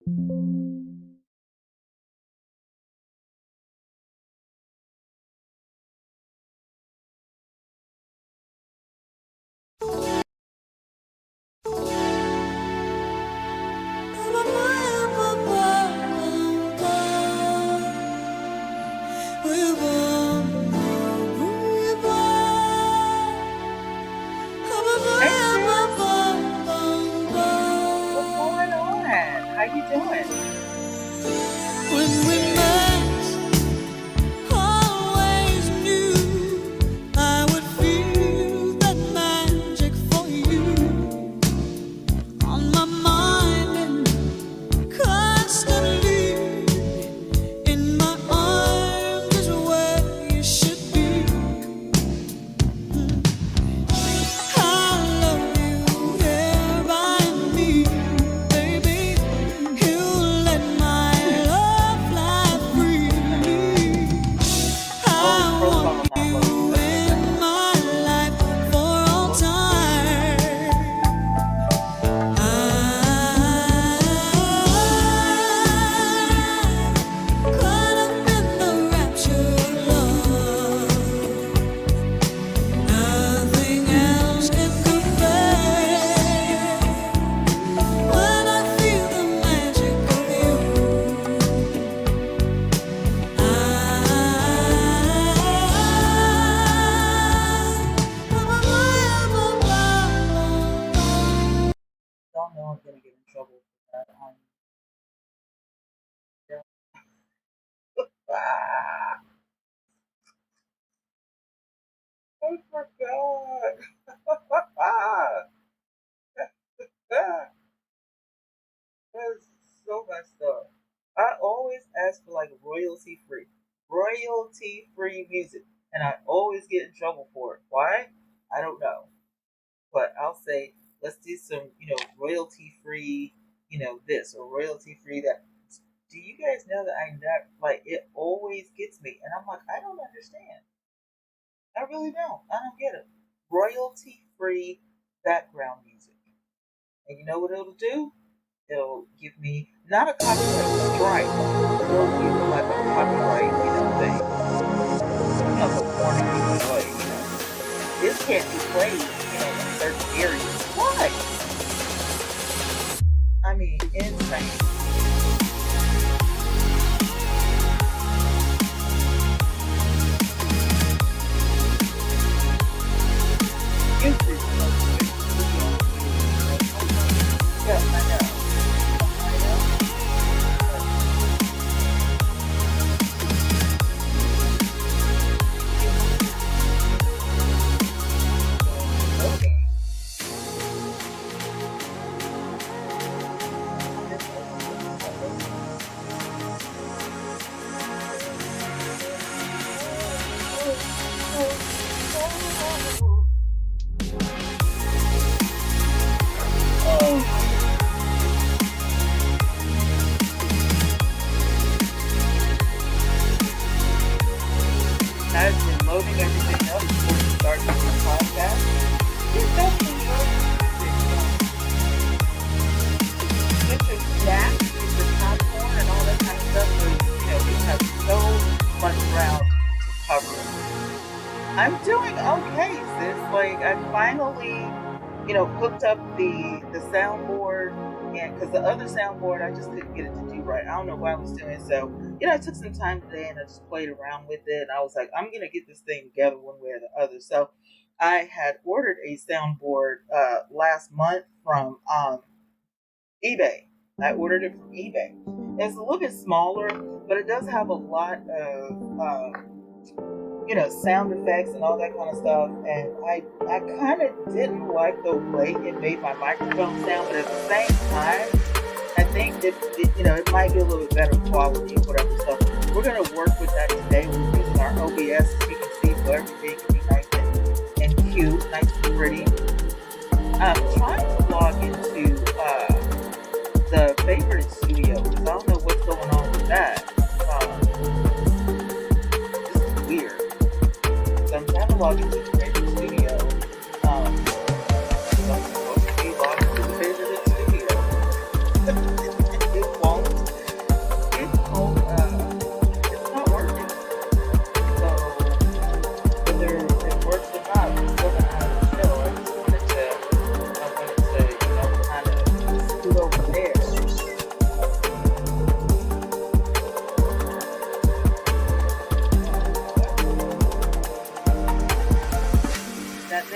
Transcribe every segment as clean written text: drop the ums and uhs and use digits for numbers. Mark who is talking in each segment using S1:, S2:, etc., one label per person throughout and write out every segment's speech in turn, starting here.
S1: Hey sis, what's going on? How you doing?
S2: When we met, always knew I would feel that magic for you on my mind and constantly in my arms is where you should be. I love you here by me, baby. You let my love fly free.
S1: Oh, his
S2: I
S1: profile
S2: want
S1: not loading.
S2: you
S1: That's okay.
S2: in my life for all time. Caught up in the rapture of love. Nothing else can compare. When I feel the magic of you,
S1: Don't know I'm gonna get in trouble for that. Ah, I forgot. That's so messed up. I always ask for like royalty free music, and I always get in trouble for it. Why? I don't know. But I'll say, let's do some, royalty free, this or royalty free that. Do you guys know that I never, like, it always gets me? And I'm like, I don't understand. I really don't. I don't get it. Royalty free background music. And you know what it'll do? It'll give me, not a copyright strike, it'll give me like a copyright, thing. The warning either way, this can't be played, in certain areas. Why? I mean, insane. YouTube. Yeah, I know. I know. Okay. I've been loading everything up before we start this podcast. Get your snacks, get your popcorn, and all that kind of stuff. So, we have so much ground to cover. I'm doing okay, sis. Like, I finally, hooked up the soundboard, and because the other soundboard I just couldn't get it to do right. I don't know what I was doing. So, I took some time today and I just played around with it. And I was like, I'm gonna get this thing together one way or the other. So, I had ordered a soundboard last month from eBay. I ordered it from eBay. It's a little bit smaller, but it does have a lot of sound effects and all that kind of stuff. And I kind of didn't like the way it made my microphone sound, but at the same time, I think that it might be a little bit better quality or whatever stuff. We're gonna work with that today. We're using our OBS, as you can see, so everything can be nice and cute, nice and pretty. I'm trying to log into the favorite studio because I don't know what's going on with that. This is weird. So I'm trying to log into the favorite studio. So I'm supposed to be logged into the favorite studio. It won't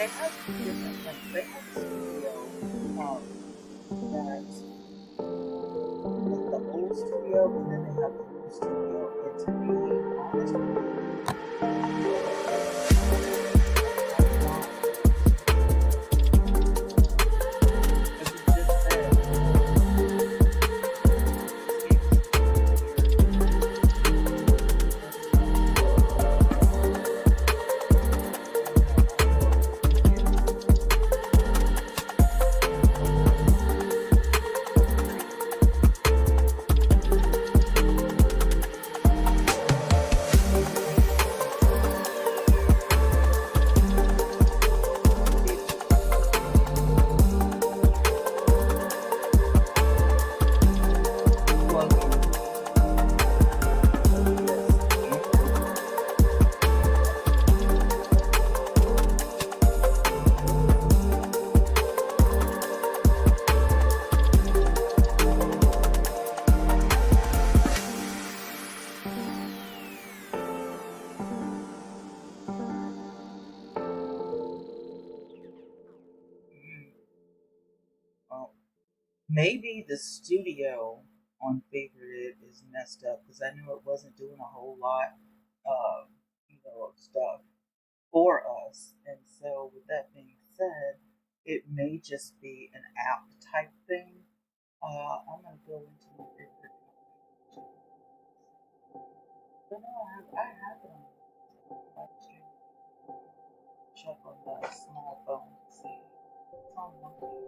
S1: they have different things. They have a studio um, that's like the old studio, and then they have the new studio. And to be honest with you, I'm not because you just said, this game is weird. It's not I don't know what this is. It plugging this in. Mm, well, maybe the studio on Favorite is messed up because I knew it wasn't doing a whole lot of of stuff for us. And so, with that being said, it may just be an app type thing. I'm gonna go into my favorite company. But no, I have it on live stream. Check on the small phone to see. It's on one thing.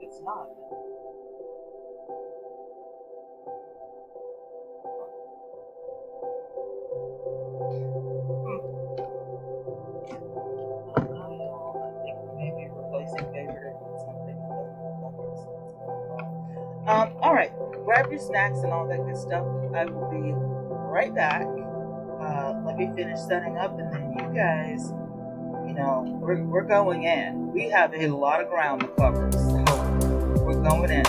S1: It's not. Hmm. I think maybe replacing favorite with something that doesn't look like it's going wrong. All right. Grab your snacks and all that good stuff. I will be right back. Let me finish setting up, and then you guys, we're going in. We have a lot of ground to cover, so we're going in.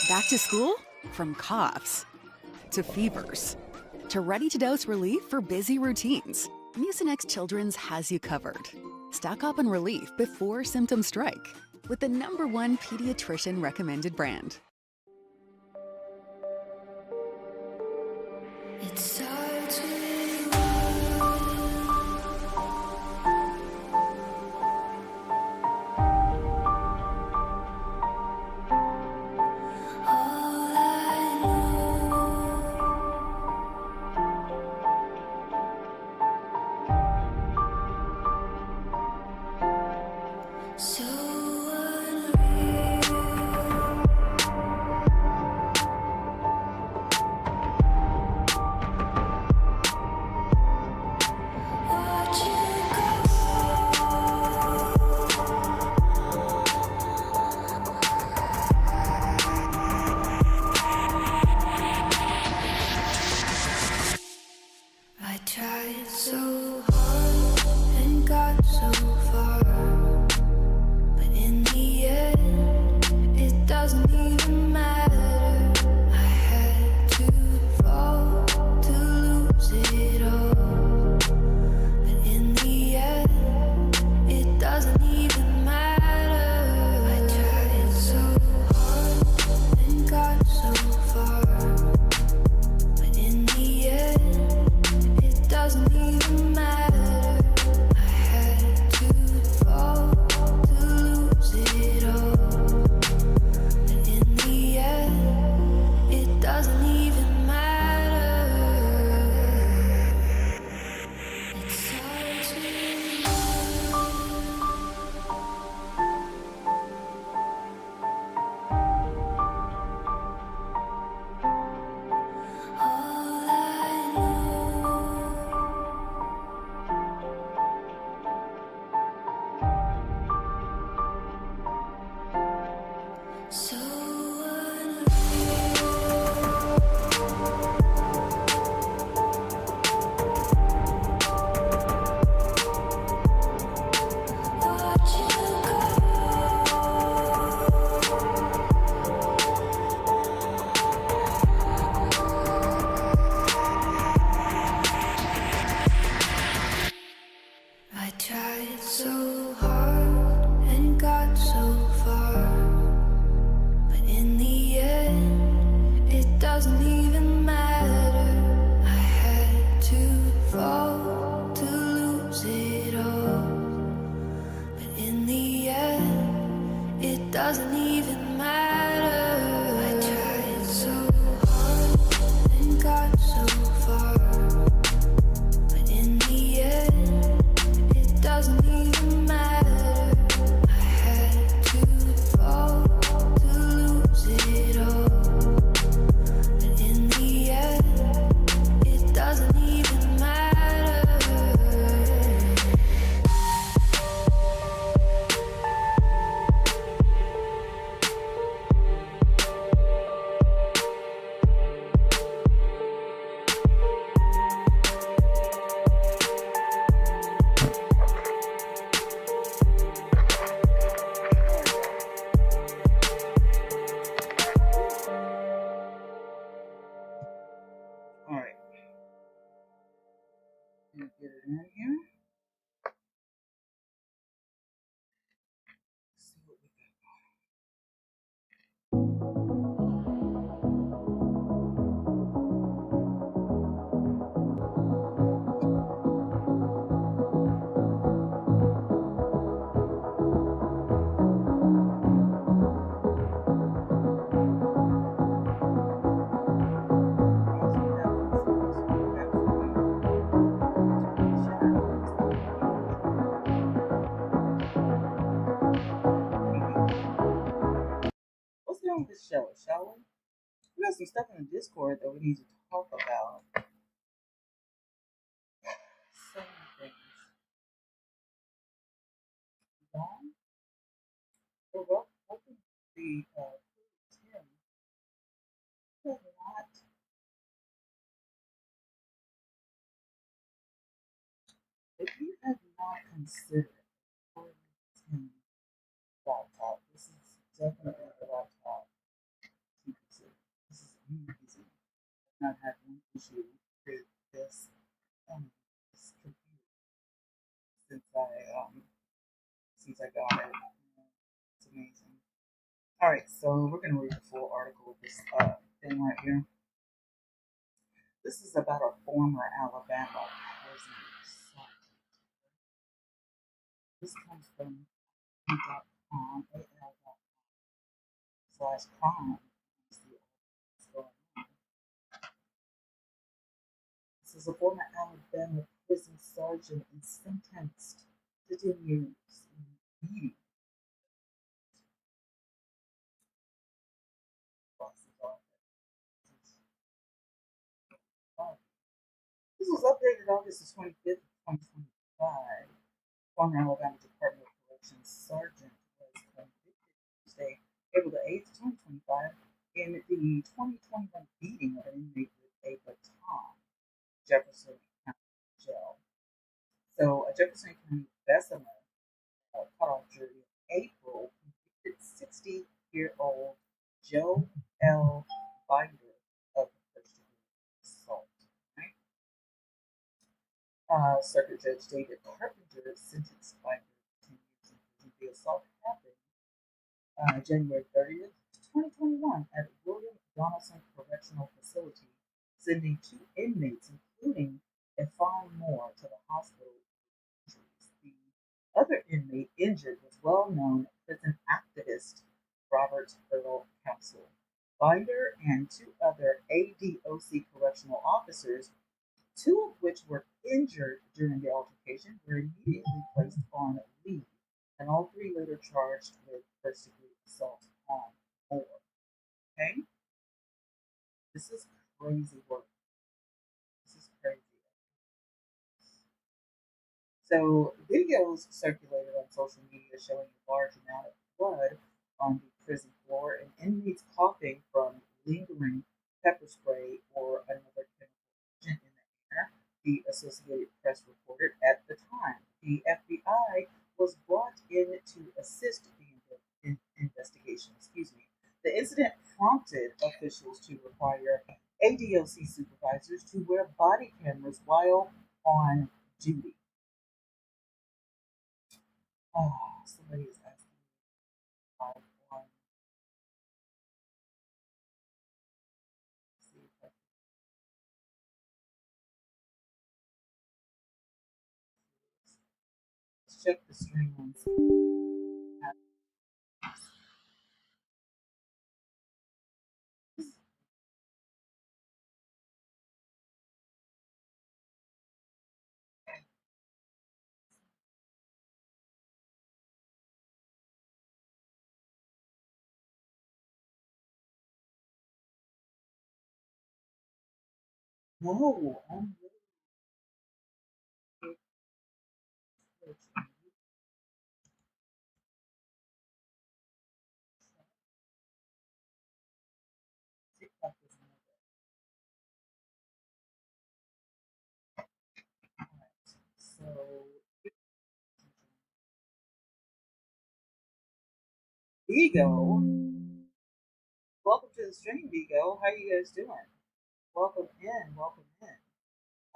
S3: Back to school? From coughs to fevers to ready to dose relief for busy routines, Mucinex Children's has you covered. Stock up on relief before symptoms strike with the #1 pediatrician recommended brand.
S2: So unreal. Watch you I tried so hard and got so far, but in the end, it doesn't even matter. I had to fall to lose it all, but in the end, it doesn't even matter. I tried so hard and got so far, but in the end, it doesn't even matter. I had to fall to lose it all, but in the end, it doesn't even matter. It's hard all I know. So watch you I tried so hard and got so far, but in the end, it doesn't even matter. I had to fall to lose it all, but in the end, it doesn't even matter. I tried so hard and got so far, but in the end, it doesn't even matter. I had to fall to lose it all, but in the end, it doesn't even matter.
S1: All right. Let me get it in here. See what we got. Also, that was shadows. What's wrong with this show, shall we? We got some stuff in the Discord that we need to talk about. So many things. Long? Well, welcome to the Tim. Does not, if you have not considered Tim laptop, this is definitely the laptop to consider. This is amazing. I've not had one issue with this, this computer since I got it. It's amazing. All right, so we're gonna read the full article of this thing right here. This is about a former Alabama prison sergeant. This comes from al.com, al.com/crime. This is a former Alabama prison sergeant and sentenced to 10 years in beating This was updated August the 25th, 2025. Former Alabama Department of Corrections Sergeant was convicted Tuesday, April the 8th, 2025, in the 2021 beating of an inmate with a baton, Jefferson County Jail. So, a Jefferson County Bessemer cutoff jury in April convicted 60-year-old Joe L. Binder of first degree assault. Right? Circuit Judge David Carpenter sentenced Binder to 10 years in prison. The assault happened January 30th, 2021, at William Donaldson Correctional Facility, sending two inmates, including and five more, to the hospital with injuries. The other inmate injured was well known prison activist Robert Earl Council. Binder and two other ADOC correctional officers, two of which were injured during the altercation, were immediately placed on leave, and all three later charged with first degree assault on more. Okay? This is crazy work. This is crazy. So, videos circulated on social media showing a large amount of blood on the prison floor and inmates coughing from lingering pepper spray or another chemical agent in the air, the Associated Press reported at the time. The FBI was brought in to assist the investigation. Excuse me. The incident prompted officials to require ADOC supervisors to wear body cameras while on duty. Somebody is asking me about one. See if I can let's check the stream and see what happens. No, I'm really TikTok is another. Alright, so Vigo, welcome to the stream, Vigo. How you guys doing? Welcome in, welcome in.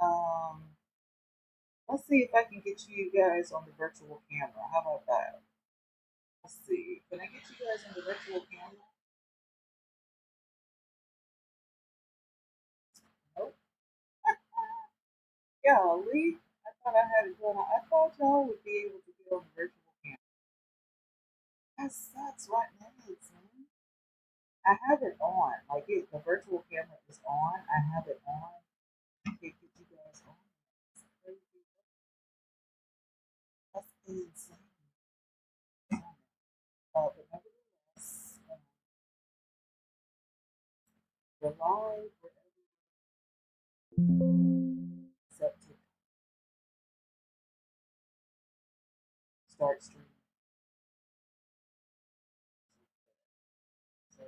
S1: Um, let's see if I can get you guys on the virtual camera. How about that? Let's see. Can I get you guys on the virtual camera? Nope. Golly, I thought I had it going on. I thought y'all would be able to get on the virtual camera. That sucks right now, man. I have it on. Like the virtual camera is on. I have it on. I can't get you guys on. That's crazy. That's insane. But nevertheless, the live wherever set to start streaming. So,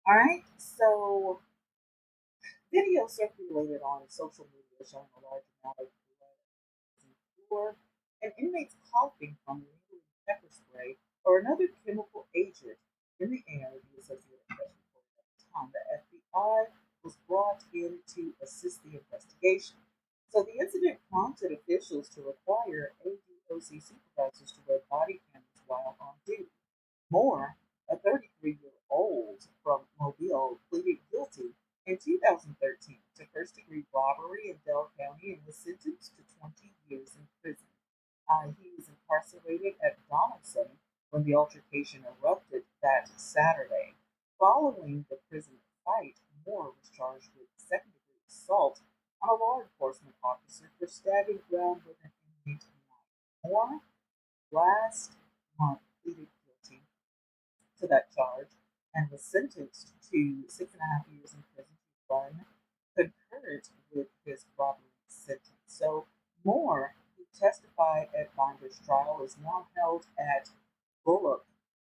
S1: all right. So, video circulated on social media showing a large amount of blood on the floor and inmates coughing from lingering pepper spray or another chemical agent in the air, the Associated Press reported at the time. The FBI was brought in to assist the investigation. So the incident prompted officials to require ADOC supervisors to wear body cameras while on duty. Moore, a 33-year-old from Mobile, pleaded guilty in 2013 to first degree robbery in Dell County and was sentenced to 20 years in prison. He was incarcerated at Donaldson when the altercation erupted that Saturday. Following the prison fight, Moore was charged with second degree assault on a law enforcement officer for stabbing ground with an inmate knife. Moore last month pleaded guilty to that charge and was sentenced to 6.5 years in prison one concurred with his robbery sentence. So Moore, who testified at Binder's trial, is now held at Bullock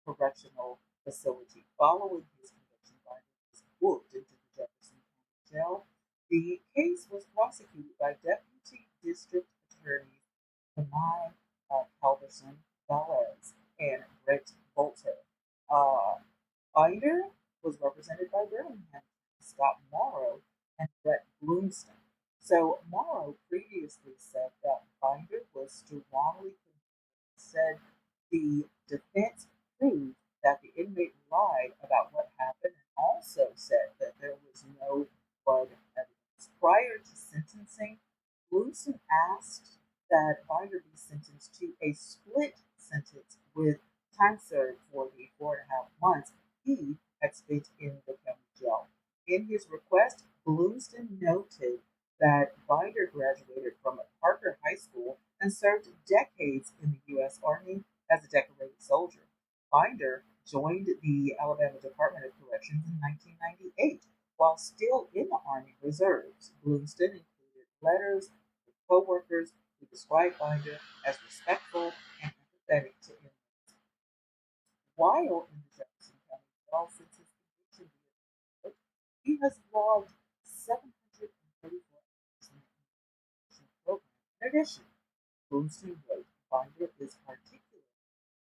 S1: Correctional Facility. Following his conviction, Binder was booked into the Jefferson County Jail. The case was prosecuted by Deputy District Attorneys Benai Calverson Velez and Brett Bolter. Uh, Binder was represented by Birmingham Scott Morrow and Brett Bloomston. So Morrow previously said that Binder was strongly convicted, said the defense proved that the inmate lied about what happened and also said that there was no blood evidence. Prior to sentencing, Bloomston asked that Binder be sentenced to a split sentence with time served for the 4.5 months he had spent in the county jail. In his request, Bloomston noted that Binder graduated from Parker High School and served decades in the U.S. Army as a decorated soldier. Binder joined the Alabama Department of Corrections in 1998 while still in the Army Reserves. Bloomston included letters with co-workers who described Binder as respectful and empathetic to inmates. While in the Jefferson County jail since his conviction years ago, he has logged 734 hours in the correction program. In addition, Bloomston wrote, Binder is particularly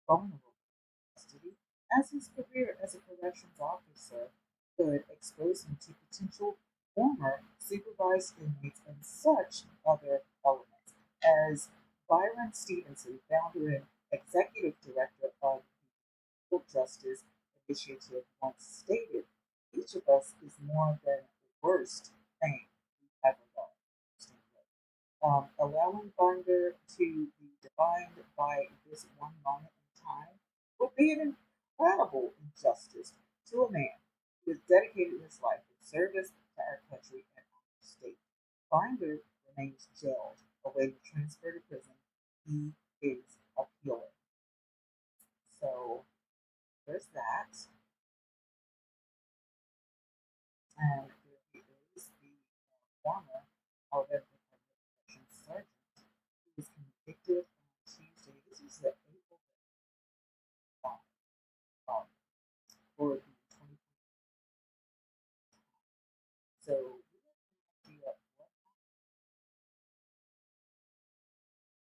S1: vulnerable in custody, as his career as a corrections officer could expose him to potential former supervised inmates and such other elements. As Byron Stevenson, founder and executive director of the Justice Initiative, once stated, each of us is more than the worst thing we've ever done. Allowing Binder to be defined by this one moment in time would be an incredible injustice to a man who has dedicated his life in service to our country and our state. Binder remains jailed, awaiting transfer to prison. He is appealing. So there's that. And there is the former Alabama Department of Corrections sergeant who was convicted on Tuesday. This was the April 5 um, for the 2020. So we have no idea what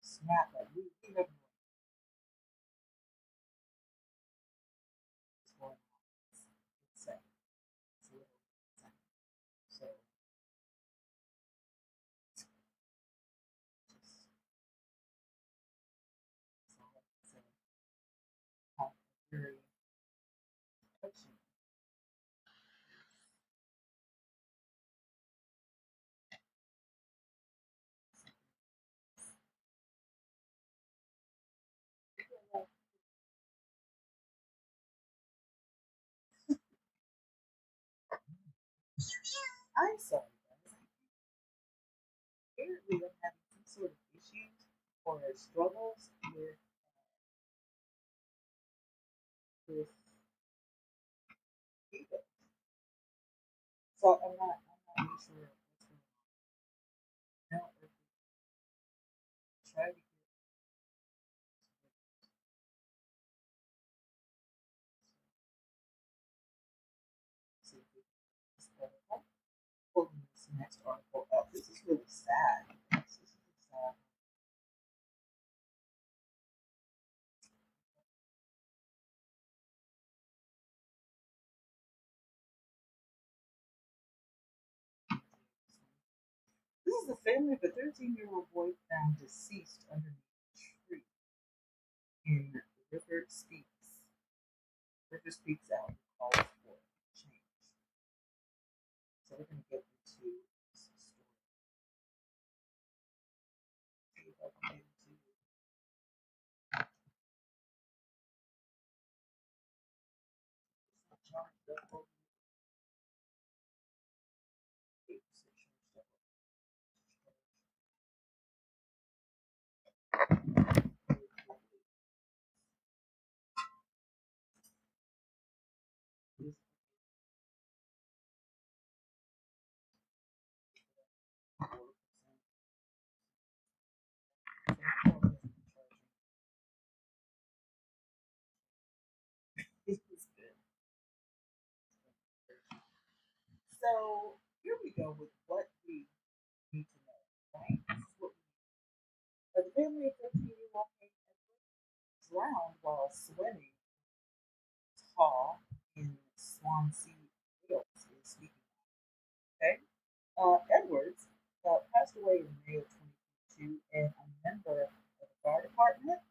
S1: snap like we have no idea what's going on. It's insane. It's literally insane. So just that's all I can say. Very touching. I'm sorry, guys. Apparently, I'm having some sort of issues or struggles with people. So I'm not really sure what's going on. No, if we try to get see if we can get this article, pulling this next article up. This is really sad. This is really sad. This is the family of a 13-year-old boy found deceased underneath a tree in River Speaks. River Speaks out calls for change. So we're going to get into this story. See if I can get into John Doe. So here we go with what we need to know, right? This is what the family of 13-year-old drowned while swimming thaw in Swansea, Wales, is speaking. Okay? Edwards passed away in May of 2022, and a member of the fire department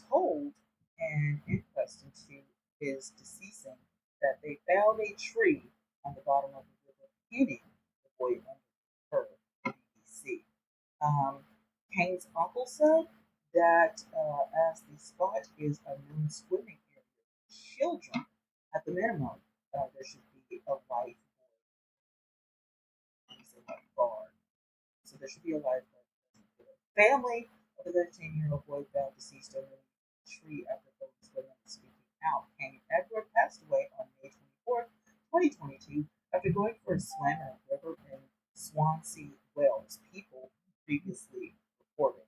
S1: told an inquest into his deceasing that they found a tree on the bottom of the river hitting the boy under her, the BBC. Um, Kane's uncle said that as the spot is a known swimming area for children, at the minimum, there should be a lifeguard. So there should be a lifeguard. Family of the 13-year-old boy found deceased under a tree after both swimming and speaking out. Kane Edward passed away on May 24th, 2022, after going for a swim in a river in Swansea, Wales. People previously reported.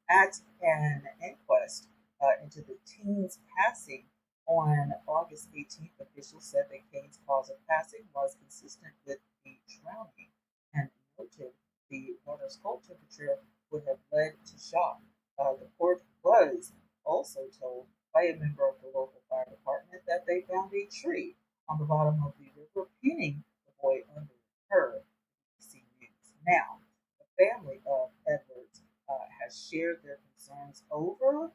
S1: At an inquest into the teen's passing on August 18th, officials said that Kane's cause of passing was consistent with the drowning and noted the water's cold temperature would have led to shock. The court was also told by a member of the local fire department that they found a tree on the bottom of the river pinning the boy under her. BBC News. Now, the family of Edwards has shared their concerns over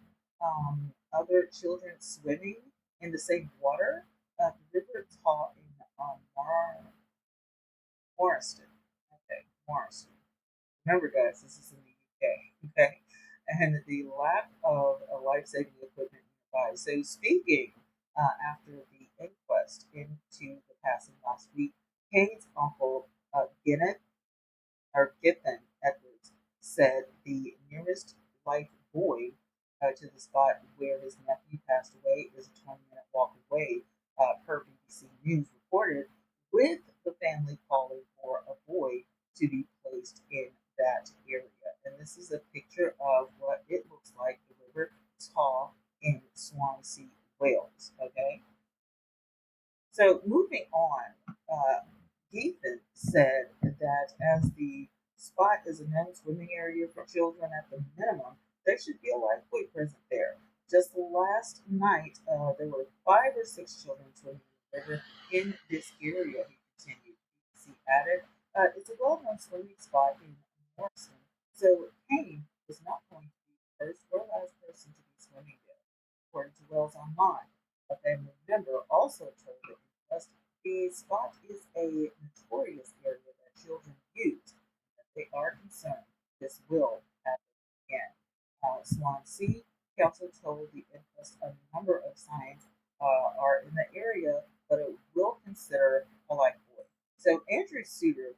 S1: other children swimming in the same water. The river Taw in Morriston. Okay, Morriston. Remember, guys, this is in the UK. Okay, and the lack of life-saving equipment nearby. So, speaking after the inquest into the passing last week, Kane's uncle Ginnett or Giffen Edwards said the nearest life buoy to the spot where his nephew passed away is a 20-minute walk away, per BBC News reported, with the family calling for a buoy to be placed in that area. And this is a picture of what it looks like, the River Taw in Swansea, Wales. Okay? So moving on, Ethan said that as the spot is a known swimming area for children at the minimum, there should be a lifebuoy present there. Just last night, there were 5 or 6 children swimming in the river in this area, he continued. He added, it's a well-known swimming spot in Morrison, so Kane was not going to be the first or last person to be swimming there, according to Wells Online. A family member also told the inquest the spot is a notorious area that children use, and that they are concerned this will happen again. Swansea Council told the inquest a number of signs are in the area, but it will consider a lifebuoy. So Andrew Suter,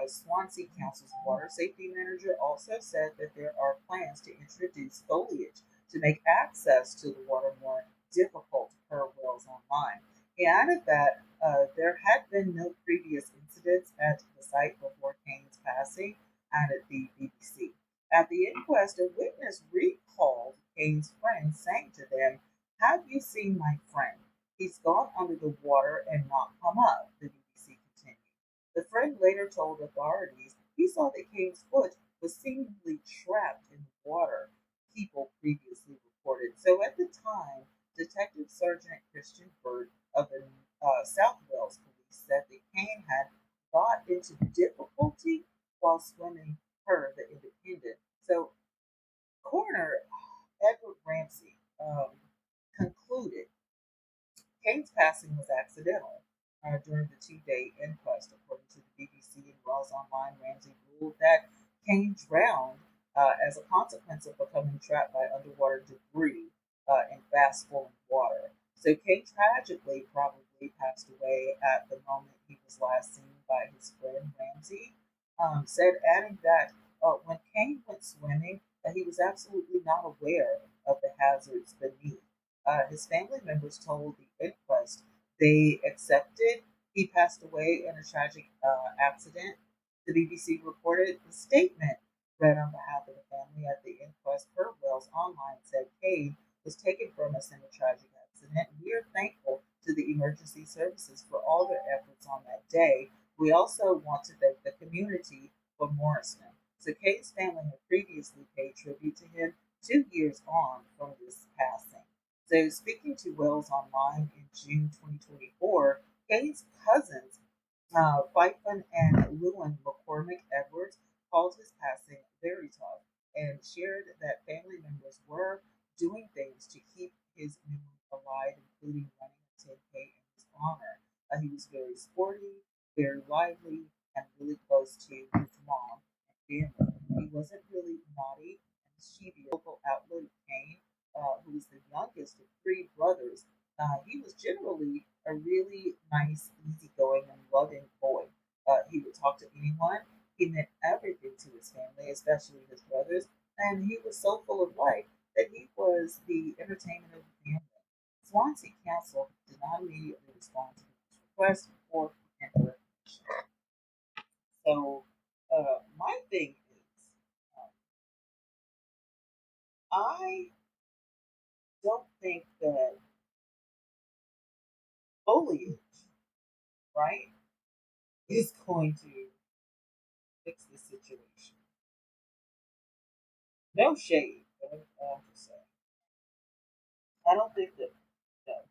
S1: Swansea Council's water safety manager, also said that there are plans to introduce foliage to make access to the water more difficult, per Wells Online. He added that there had been no previous incidents at the site before Kane's passing, added the BBC. At the inquest, a witness recalled Kane's friend saying to them, "Have you seen my friend? He's gone under the water and not come up," the BBC continued. The friend later told authorities he saw that Kane's foot was seemingly trapped in the water, people previously reported. So at the time, Detective Sergeant Christian Bird of the South Wales Police said that Kane had got into difficulty while swimming per the Independent. So Coroner Edward Ramsey concluded Kane's passing was accidental. During the 2-day inquest, according to the BBC and Wells Online, Ramsey ruled that Kane drowned as a consequence of becoming trapped by underwater debris in fast flowing water. So Kane tragically probably passed away at the moment he was last seen by his friend Ramsey. Said, adding that when Kane went swimming, he was absolutely not aware of the hazards beneath. His family members told the inquest they accepted he passed away in a tragic accident. The BBC reported the statement read on behalf of the family at the inquest per Wells Online said Cade was taken from us in a tragic accident. We are thankful to to the emergency services for all their efforts on that day. We also want to thank the community for Morrison. So Kate's family had previously paid tribute to him 2 years on from this passing. So speaking to Wells Online in June 2024, Kate's cousins, Fyfun and Lewin McCormick Edwards, called his passing very tough and shared that family members were doing things to keep his memory alive, including running a 10K in his honor. He was very sporty, very lively, and really close to his mom and family. He wasn't really naughty and mischievous. Local outlet Kane, who was the youngest of three brothers, he was generally a really nice, easygoing, and loving boy. He would talk to anyone. He meant everything to his family, especially his brothers, and he was so full of life that he was the entertainment of the family. Swansea Council did not immediately respond to this request for information. So, my thing is, um, I don't think that foliage, right, is going to fix the situation. No shade, but I'm just saying. I don't think that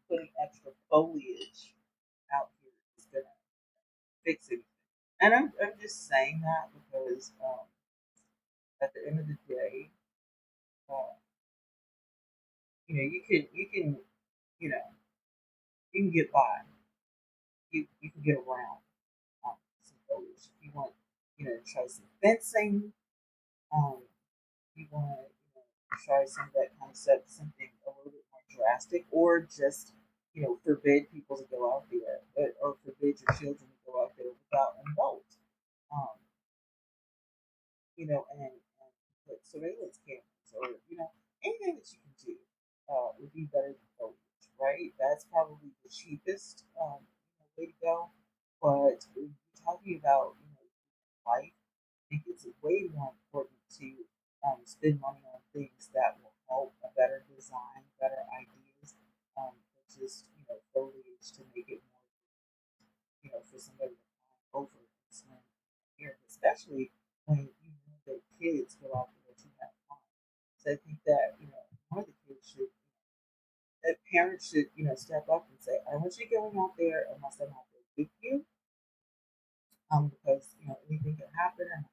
S1: putting extra foliage out here is going to fix anything. And I'm just saying that because at the end of the day, uh, you can you know you can get by. You can get around some foliage. If you want try some fencing, um, you want to try some of that kind of stuff, something a little bit more drastic, or just forbid people to go out there, or forbid your children to go out there without an adult. Um, and put surveillance cameras, or anything that you can do would be better than foliage, right? That's probably the cheapest way to go. But if you're talking about life, I think it's way more important to spend money on things that will help a better design, better ideas, than just foliage to make it more for somebody to climb over and swim here, especially when you know that kids go out there to have fun. So I think that more of the kids should, that parents should step up and say, I want you going out there unless I'm out there with you, because anything can happen, and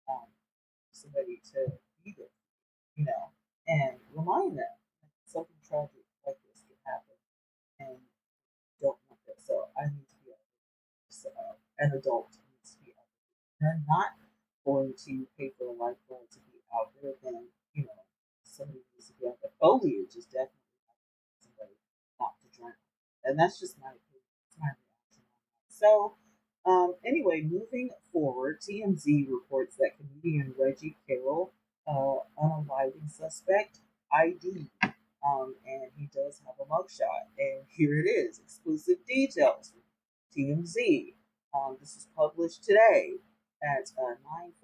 S1: um, somebody to be there, you know, and remind them that something tragic like this can happen, and don't want that. So I need to be an adult needs to be out there. They're not going to pay for a lifeguard to be out there, then somebody needs to be out there. Foliage is definitely somebody not to drown, and that's just my opinion. It's my reaction on that. So. Anyway, moving forward, TMZ reports that comedian Reggie Carroll, unaliving suspect, ID, and he does have a mugshot. And here it is, exclusive details from TMZ. This is published today at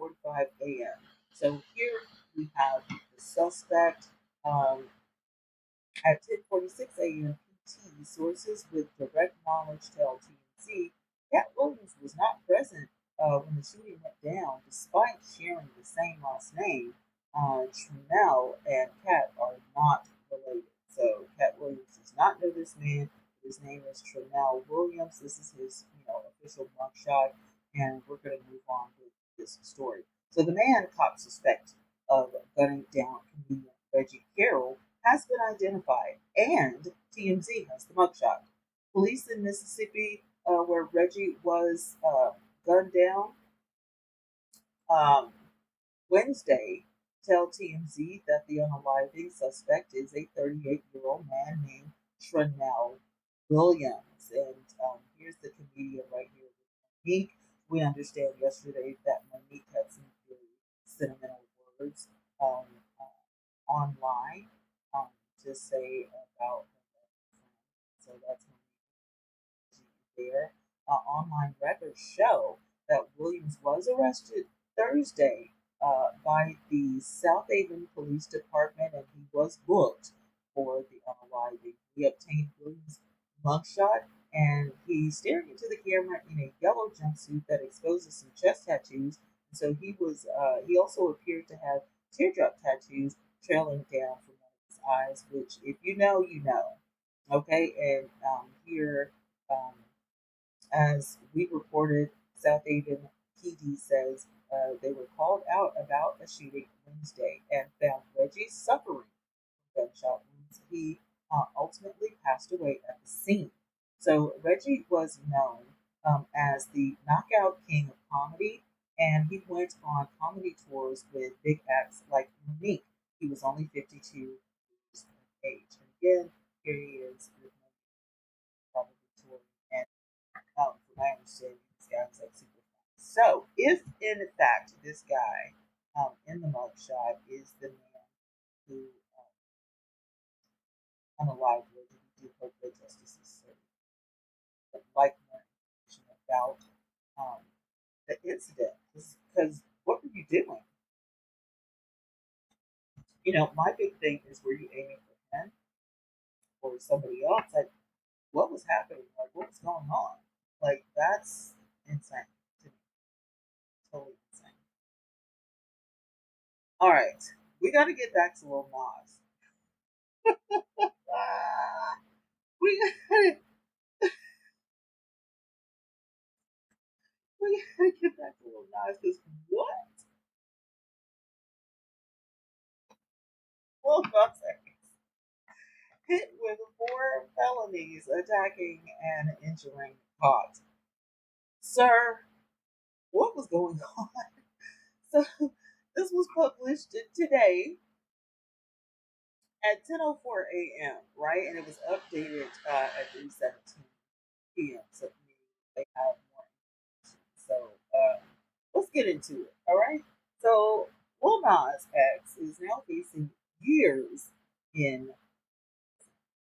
S1: 9:45 a.m. So here we have the suspect. At 10:46 a.m. PT, sources with direct knowledge tell TMZ Cat Williams was not present when the shooting went down, despite sharing the same last name. Trinell and Cat are not related. So Cat Williams does not know this man. His name is Trinell Williams. This is his, official mugshot, and we're going to move on with this story. So the man caught suspect of gunning down comedian Reggie Carroll has been identified, and TMZ has the mugshot. Police in Mississippi, where Reggie was gunned down um, Wednesday, tell TMZ that the unaliving suspect is a 38-year-old man named Trinell Williams. And here's the comedian right here with Monique. We understand yesterday that Monique had some very sentimental words um, online to say about her friend. So that's there. Online records show that Williams was arrested Thursday by the South Haven Police Department, and he was booked for the unaliving. We obtained Williams' mugshot, and he's staring into the camera in a yellow jumpsuit that exposes some chest tattoos. And so he also appeared to have teardrop tattoos trailing down from one of his eyes, which, if you know, you know. Okay, and here, um, as we reported, South Haven PD says they were called out about a shooting Wednesday and found Reggie suffering from gunshot wounds. He ultimately passed away at the scene. So Reggie was known as the knockout king of comedy, and he went on comedy tours with big acts like Monique. He was only 52 years of age. And again, here he is with Monique, probably touring. And from my understanding, this guy was like super fun. So, if in fact this guy in the mugshot is the man who unalived Reggie, we do hope that justice is served. But like more information about um, the incident, because what were you doing? You know, my big thing is, were you aiming for him or somebody else? Like, what was happening? Like, what was going on? Like, that's insane to me. Totally insane. All right, we got to get back to Lil Nas. Ah, we gotta, we gotta get back to Lil Nas because what? Lil Nas X hit with four felonies attacking and injuring cops. Sir, what was going on? So this was published today at 10:04 a.m. Right, and it was updated at 3:17 p.m. So they have more information. So let's get into it. All right. So Lil Nas X is now facing years in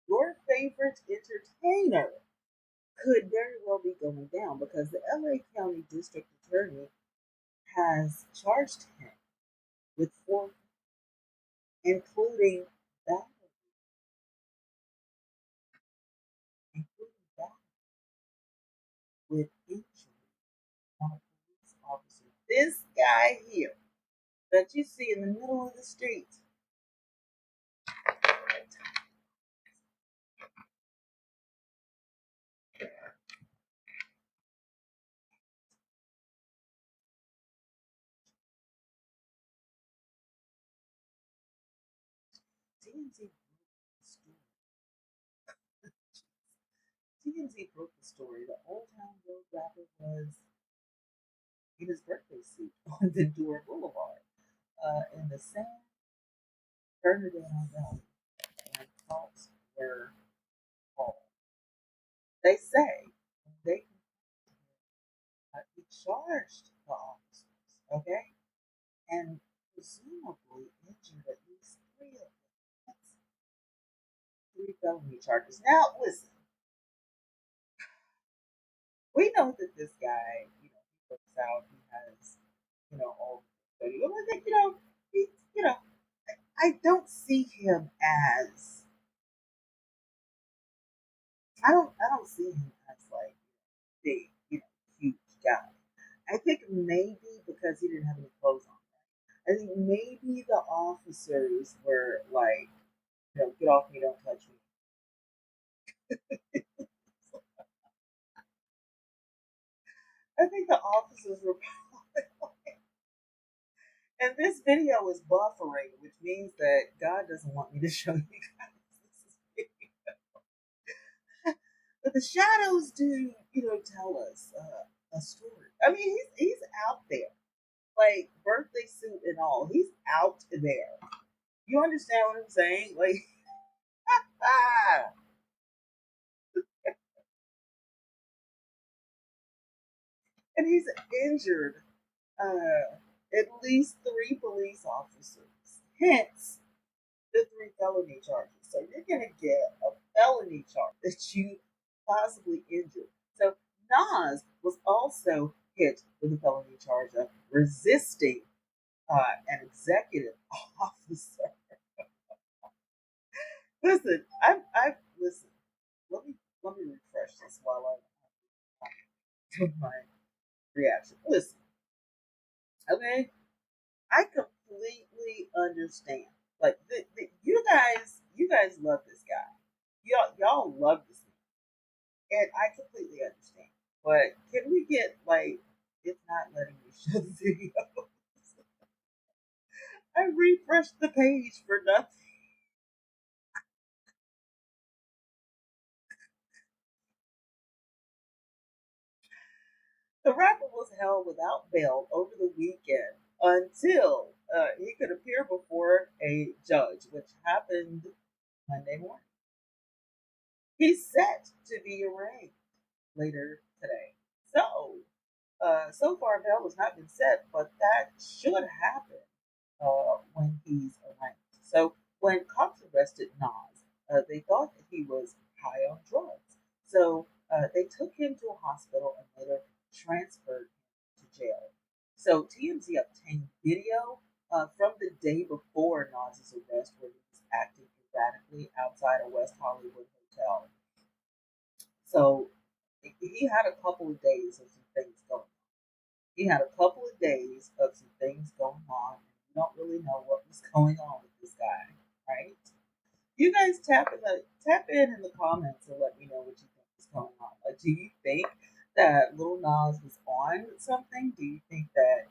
S1: your favorite entertainer could very well be going down because the LA County District Attorney has charged him with four, including that, including that with injury on a police officer. This guy here that you see in the middle of the street. TMZ broke the story. TMZ broke the story. The Old Town Road rapper was in his birthday suit on Ventura Boulevard in the San Bernardino Valley, and cops were called. They say they he charged the officers, okay, and presumably injured at least three of them. That's three felony charges. Now, listen, we know that this guy, you know, he works out, he has, you know, all the things. I think, he, you know, I don't see him as, I don't see him as like big, you know, huge guy. I think maybe because he didn't have any clothes on. I think maybe the officers were like, you know, get off me, don't touch me. I think the officers were probably, and this video is buffering, which means that God doesn't want me to show you guys this video. But the shadows do, you know, tell us a story. I mean, he's out there, like birthday suit and all. He's out there. You understand what I'm saying? Like, ah, and he's injured at least three police officers. Hence the three felony charges. So you're gonna get a felony charge that you possibly injured. So Nas was also hit with a felony charge of resisting an executive officer. Listen, I listen. Let me this while I'm doing my reaction. Listen, okay, I completely understand. Like you guys love this guy. Y'all love this man, and I completely understand. But can we get like it's not letting me show the video? I refreshed the page for nothing. The rapper was held without bail over the weekend until he could appear before a judge, which happened Monday morning. He's set to be arraigned later today. So far bail has not been set, but that should happen when he's arraigned. So when cops arrested Nas, they thought that he was high on drugs. So they took him to a hospital and later transferred him to jail. So TMZ obtained video from the day before Nas's arrest, where he was acting erratically outside a West Hollywood hotel. So he had a couple of days of some things going on. He had a couple of days of some things going on, and we don't really know what was going on with this guy, right? You guys tap in the comments and let me know what you think is going on. Like, do you think that Lil Nas was on something? Do you think that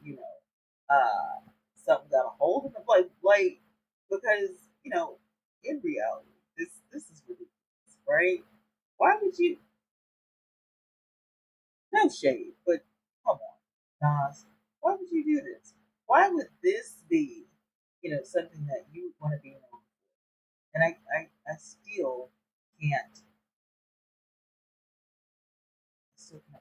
S1: something got a hold of him? Like because in reality, this is ridiculous, right? Why would you? No shade, but come on, Nas. Why would you do this? Why would this be, something that you would want to be known for? And I still can't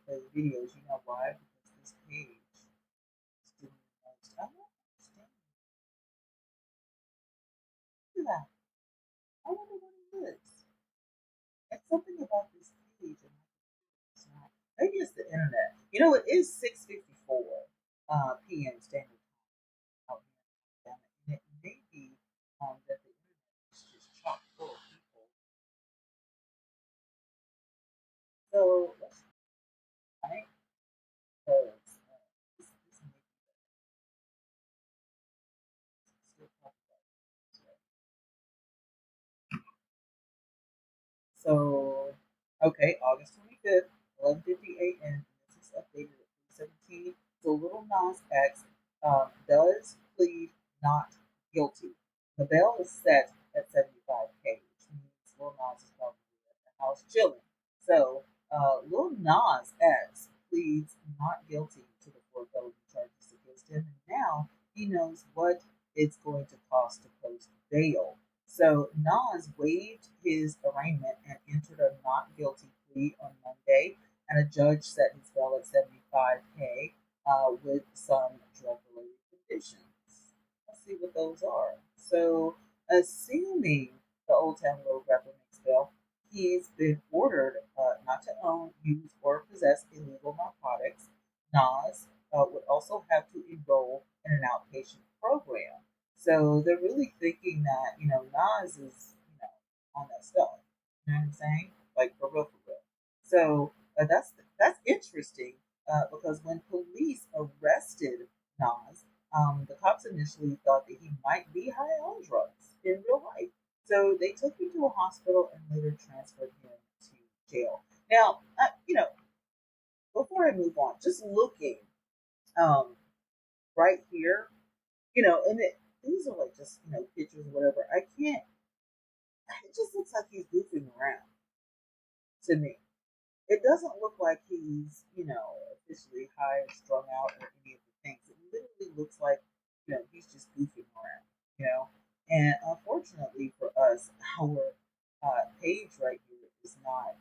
S1: play the videos. You know why? Because this page is doing the most. I don't understand. Look at that. I wonder what it is. It's something about this page, and it's not. Maybe it's the internet. It is 6:54 p.m. Standard Time out here in Alabama, and it may be that the internet is just chock full of people. So let's right because this may be still talking about this, right? So, okay, August 25th, 11:50 a.m. This is updated at 3:17. So, Little Nas X does plead not guilty. The bail is set at 75K, which means Lil Nas is probably at the house chilling. So, Lil Nas X pleads not guilty to the four felony charges against him, and now he knows what it's going to cost to post bail. So Nas waived his arraignment and entered a not guilty plea on Monday, and a judge set his bail at 75K with some drug related conditions. Let's see what those are. So, assuming the Old Town Road rapper makes bail, he's been ordered not to own, use, or possess illegal narcotics. Nas would also have to enroll in an outpatient program. So they're really thinking that Nas is on that stuff. You know what I'm saying? Like for real, for real. So that's interesting because when police arrested Nas, the cops initially thought that he might be high on drugs in real life. So they took him to a hospital and later transferred him to jail. Now, before I move on, just looking um, right here, and these are like just pictures or whatever. I can't. It just looks like he's goofing around to me. It doesn't look like he's officially high or strung out or any of the things. It literally looks like he's just goofing around. You know, and unfortunately for us, our page right here is not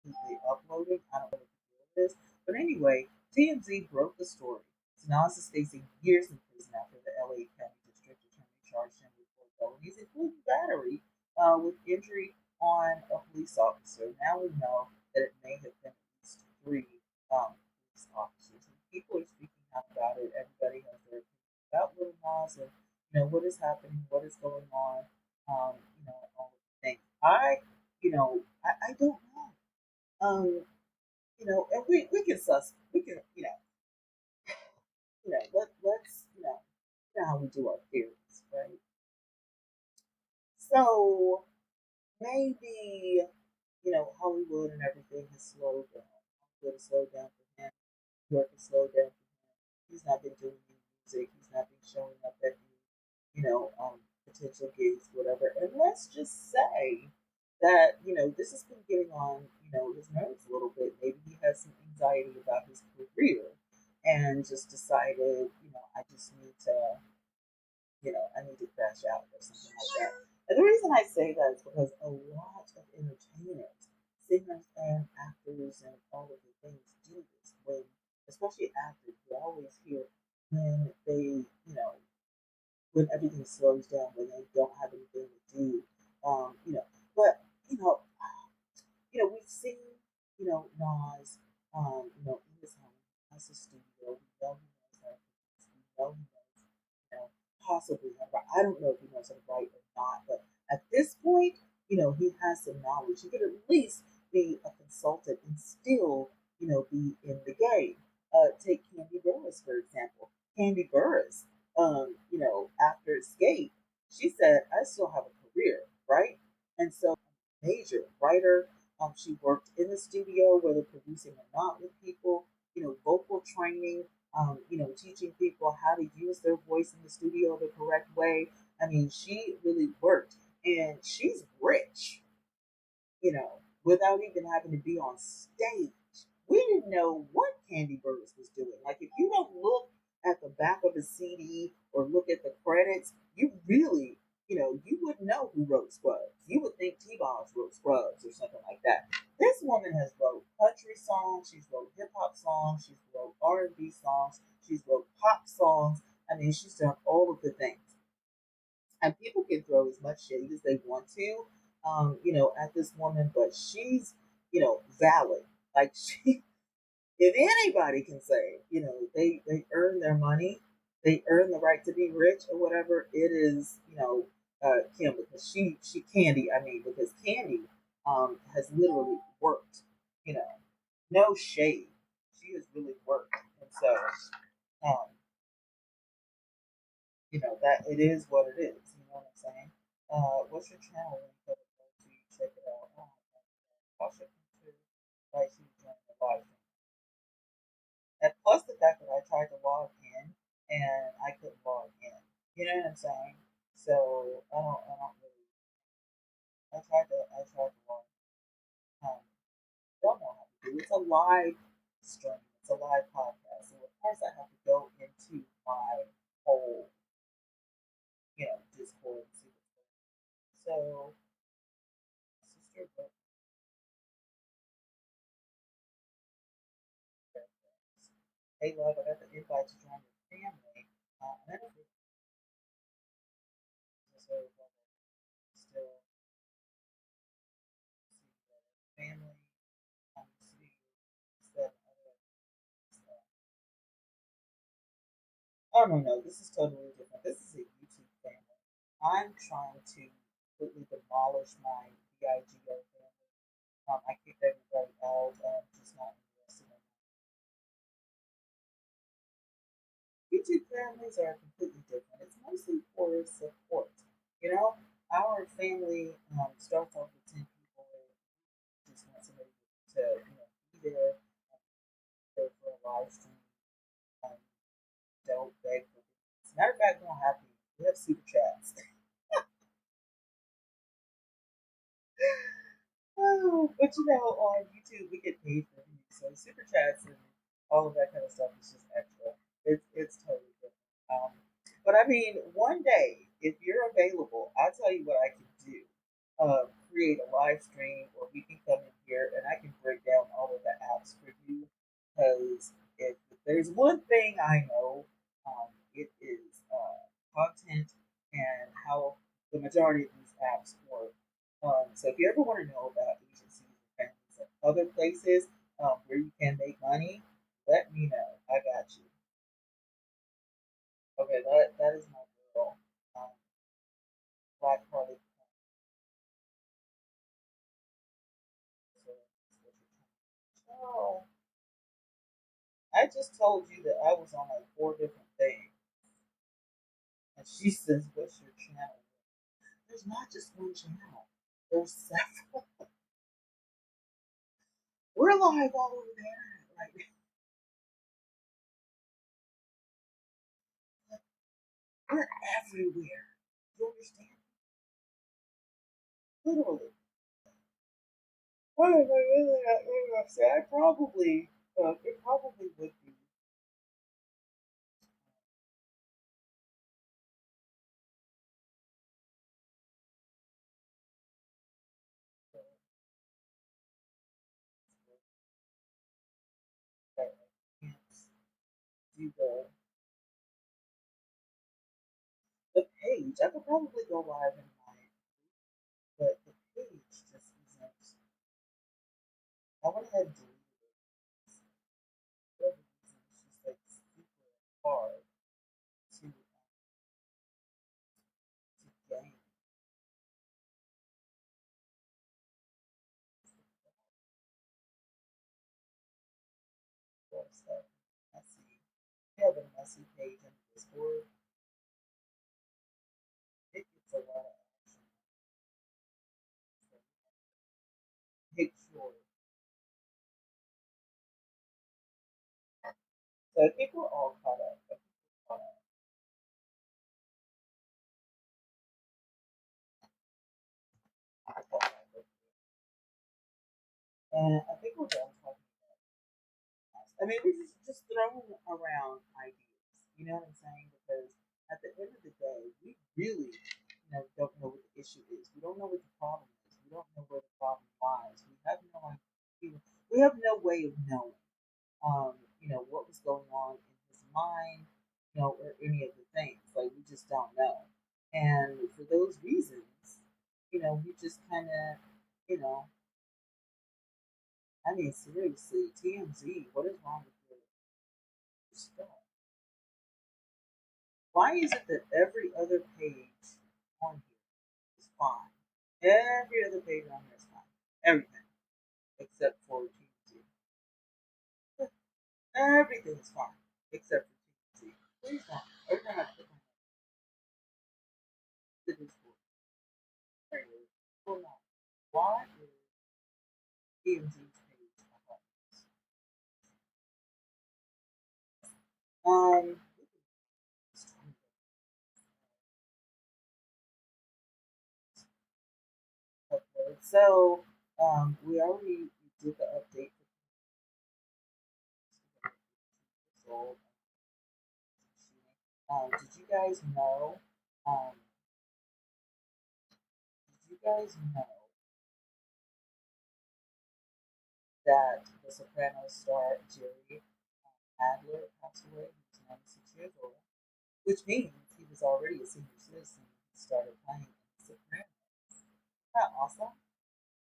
S1: completely uploaded. I don't know what the deal is, but anyway, TMZ broke the story. Nas is facing years in prison after the LA County District Attorney charged him with four felonies, including battery with injury on a police officer. Now we know that it may have been at least three police officers. And people are speaking out about it. Everybody has their opinion about Little Nas and what is happening, what is going on, all of the things. I don't know. And we can we can, let's, you know how we do our theories, right? So maybe, Hollywood and everything has slowed down. Hollywood has slowed down for him. New York has slowed down for him. He's not been doing any music. He's not been showing up at any, potential gigs, whatever. And let's just say that, this has been getting on, his nerves a little bit. Maybe he has some anxiety about his career and just decided, I just need to, I need to crash out or something like that. And the reason I say that is because a lot of entertainers, singers and actors and all of the things do this when, especially actors, you always hear when they, when everything slows down, when they don't have anything to do, you know. But you know, we've seen, Nas, in his home, has a studio. We know he knows how to produce. We know he knows, possibly how to write. I don't know if he knows how to write or not, but at this point, he has some knowledge. He could at least be a consultant and still, be in the game. Take Candy Burris, for example. Candy Burris, after Escape, she said, I still have a career, right? And so, major writer. She worked in the studio, whether producing or not, with people, vocal training, teaching people how to use their voice in the studio the correct way. I mean, she really worked. And she's rich, without even having to be on stage. We didn't know what Candy Burris was doing. Like, if you don't look at the back of a CD or look at the credits, you really, you wouldn't know who wrote Scrubs. You would think T-Boz wrote Scrubs or something like that. This woman has wrote country songs, she's wrote hip hop songs, she's wrote R&B songs, she's wrote pop songs. I mean, she's done all of the things. And people can throw as much shade as they want to, at this woman, but she's, valid. Like she, if anybody can say, they earn their money, they earn the right to be rich or whatever, it is, Kim, because she Candy, I mean, because Candy, has literally worked, you know, no shade. She has really worked, and so, um, that it is what it is. You know what I'm saying? What's your channel link for the folks who check it out? Oh, I'll check it too. Like she's doing the live stream. And plus the fact that I tried to log in and I couldn't log in. You know what I'm saying? So I don't really. I tried to log. Don't know how to do. It's a live stream. It's a live podcast. So of course I have to go into my whole, Discord and see what's going on. So sister book. Hey love, I got the invite to join your family. And I don't think so still see the family, see stuff, other stuff. Oh no, no, this is totally different. This is a YouTube family. I'm trying to completely demolish my VIGO family. I kicked everybody out. I'm just not interested in YouTube families are completely different. It's mostly for support. You know, our family starts off with 10 people. And just want somebody to, be there, there for a live stream. Um, don't beg for things. As a matter of fact, we don't have to. We have super chats. Oh, but on YouTube we get paid for views, so super chats and all of that kind of stuff is just extra. It's totally different. But I mean, one day if you're available, I'll tell you what I can do. Create a live stream, or we can come in here and I can break down all of the apps for you. Because if there's one thing I know, it is content and how the majority of these apps work. So if you ever want to know about agencies and families and other places where you can make money, let me know. I got you. Okay, that is my girl. Um, Black Party. So, girl, I just told you that I was on like four different things. And she says, what's your channel? There's not just one channel. There's several. We're live all over the internet right now. We're everywhere. You understand? Literally. Why am I really not interested? I probably, it probably would be. uh, that I can't do the page. I could probably go live in mine, but the page just isn't. I went ahead and deleted it. For whatever reason, it's just like super hard to gain. Stuff. Messy. We have a messy page in Discord. It gets a lot of action. So make sure. So I think we're all caught up. I think we're caught up. I thought that was- And I think we're done talking about us. I mean, we're just throwing around ideas. You know what I'm saying? Because at the end of the day, we really, don't know what the issue is. We don't know what the problem is. We don't know where the problem lies. We have no idea. We have no way of knowing, what was going on in his mind, or any of the things. Like we just don't know. And for those reasons, we just kind of, you know, I mean, seriously, TMZ, what is wrong with your stuff? Why is it that every other page on here is fine? Every other page on here is fine. Everything except for TMZ. Everything is fine except for TMZ. Please don't. Every time I click on the Discord, hold on. Why is TMZ's page a hot? Okay, so we already did the update for did you guys know? Um, did you guys know that the Sopranos star Jerry Adler passed away? He was 96 years old, which means he was already a senior citizen when he started playing in The Sopranos. Isn't that awesome?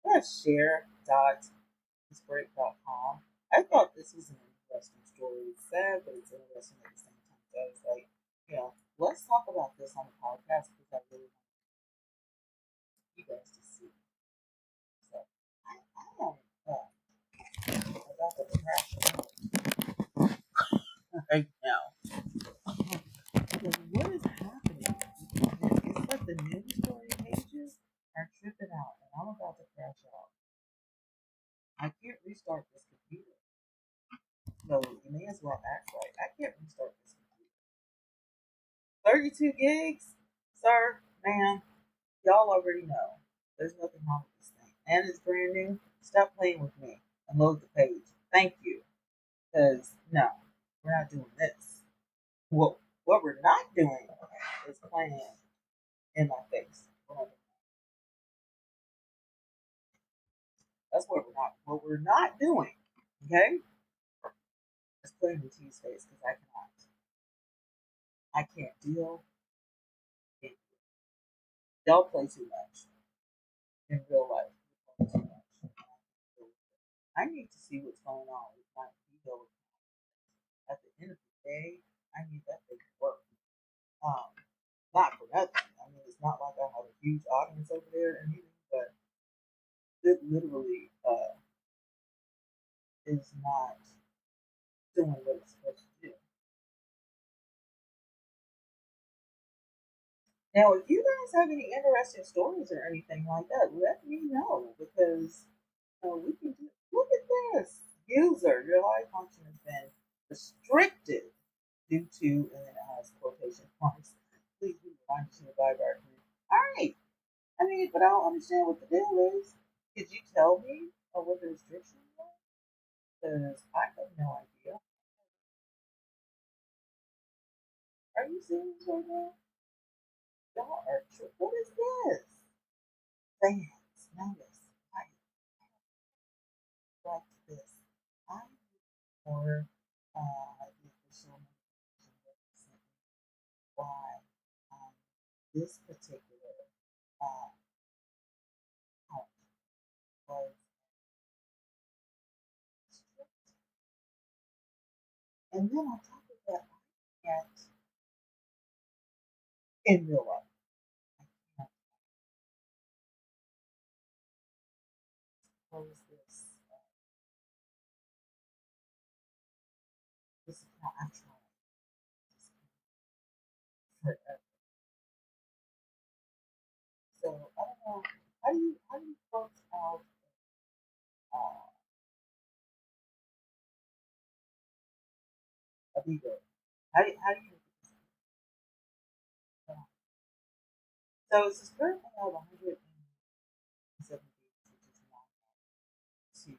S1: That's share.break.com. I thought this was an interesting story. It's sad, but it's interesting at the same time. So I was like, let's talk about this on the podcast because I really want you guys to see. So I am about to crash out right now. Because what is happening? It's like the news story pages are tripping out, and I'm about to crash out. I can't restart this computer. So you may as well act right. I can't restart this computer. 32 gigs? Sir, ma'am, y'all already know. There's nothing wrong with this thing. And it's brand new. Stop playing with me and load the page. Thank you. Because, no, we're not doing this. What we're not doing is playing in my face. That's what we're not doing. Okay? Is playing in T's face because I cannot. I can't deal. Y'all play too much in real life. You play too much. I need to see what's going on with my ego. At the end of the day, I need that thing to work. Um, Not for nothing. I mean, it's not like I have a huge audience over there or anything, but it literally, is not doing what it's supposed to do. Now, if you guys have any interesting stories or anything like that, let me know because we can do. Look at this user. Your live function has been restricted due to, and then it has quotation marks. Please be reminded to abide by our community. All right. I mean, but I don't understand what the deal is. Could you tell me what the restrictions are? Because I have no idea. Are you serious right now? Y'all are true. What is this? Fans, notice. I like this. I or the official notification represent why um, this particular uh, account was strict. And then on top of that, I can't, in real life, I can't close this account. I'm trying this forever. So I don't know. How do you close out uh, a video? How do you so it's currently have 107 days, which is not to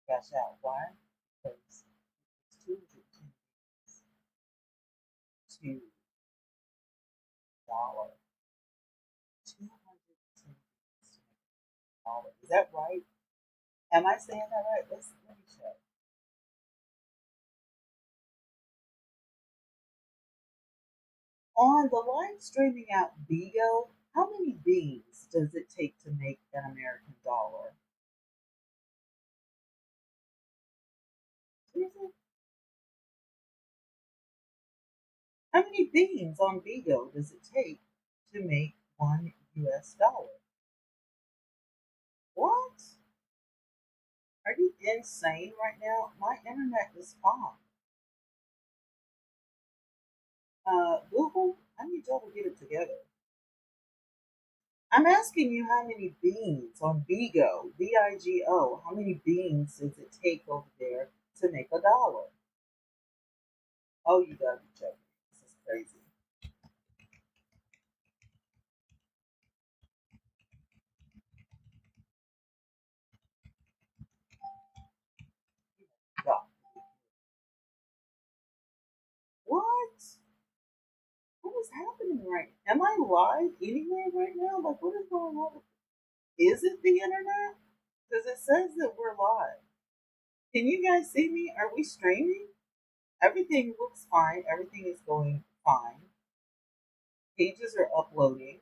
S1: cash out. Why? Because it's 210 days to dollar. 210 days to make $1. Is that right? Am I saying that right? Let me check. On the live streaming app Bigo, how many beans does it take to make an American dollar? Seriously? How many beans on Bigo does it take to make $1? What? Are you insane right now? My internet is fine. Google, I need y'all to get it together. I'm asking you how many beans on Bigo, Bigo, how many beans does it take over there to make $1? Oh, you gotta be joking. This is crazy. God. What? What is happening right now? Am I live anywhere right now? Like, what is going on? Is it the internet? Because it says that we're live. Can you guys see me? Are we streaming? Everything looks fine. Everything is going fine. Pages are uploading.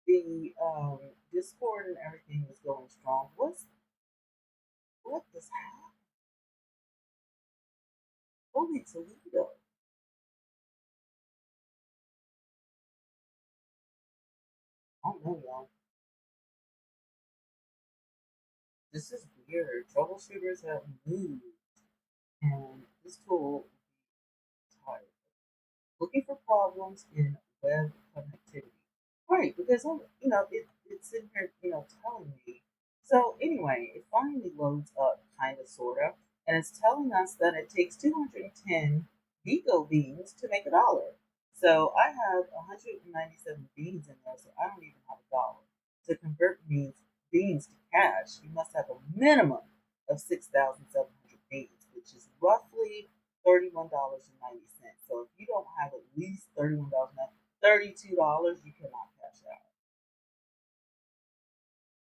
S1: The Discord and everything is going strong. What is happening? Holy Toledo! I don't know, y'all. This is weird. Troubleshooters have moved, and this tool is tired. Looking for problems in web connectivity. Right, because it's in here, telling me. So anyway, it finally loads up, kind of, sort of, and it's telling us that it takes 210 Vigo beans to make $1. So I have 197 beans in there, so I don't even have $1. To convert beans to cash, you must have a minimum of 6,700 beans, which is roughly $31.90. So if you don't have at least $32, you cannot cash out.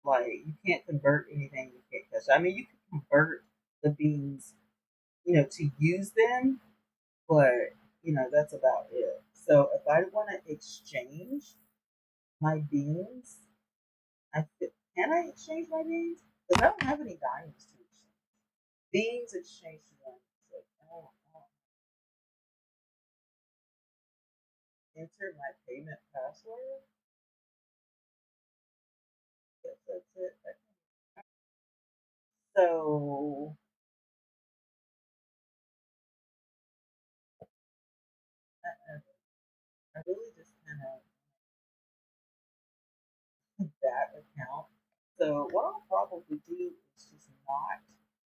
S1: Like you can't convert anything, you can't cash out. I mean, you can convert the beans, to use them, but that's about it. So if I want to exchange my beans, can I exchange my beans? Because I don't have any diamonds to exchange. Beans exchange to diamonds. Like, I don't enter my payment password. Yes, that's it. So I, I really just kind of that account. So what I'll probably do is just not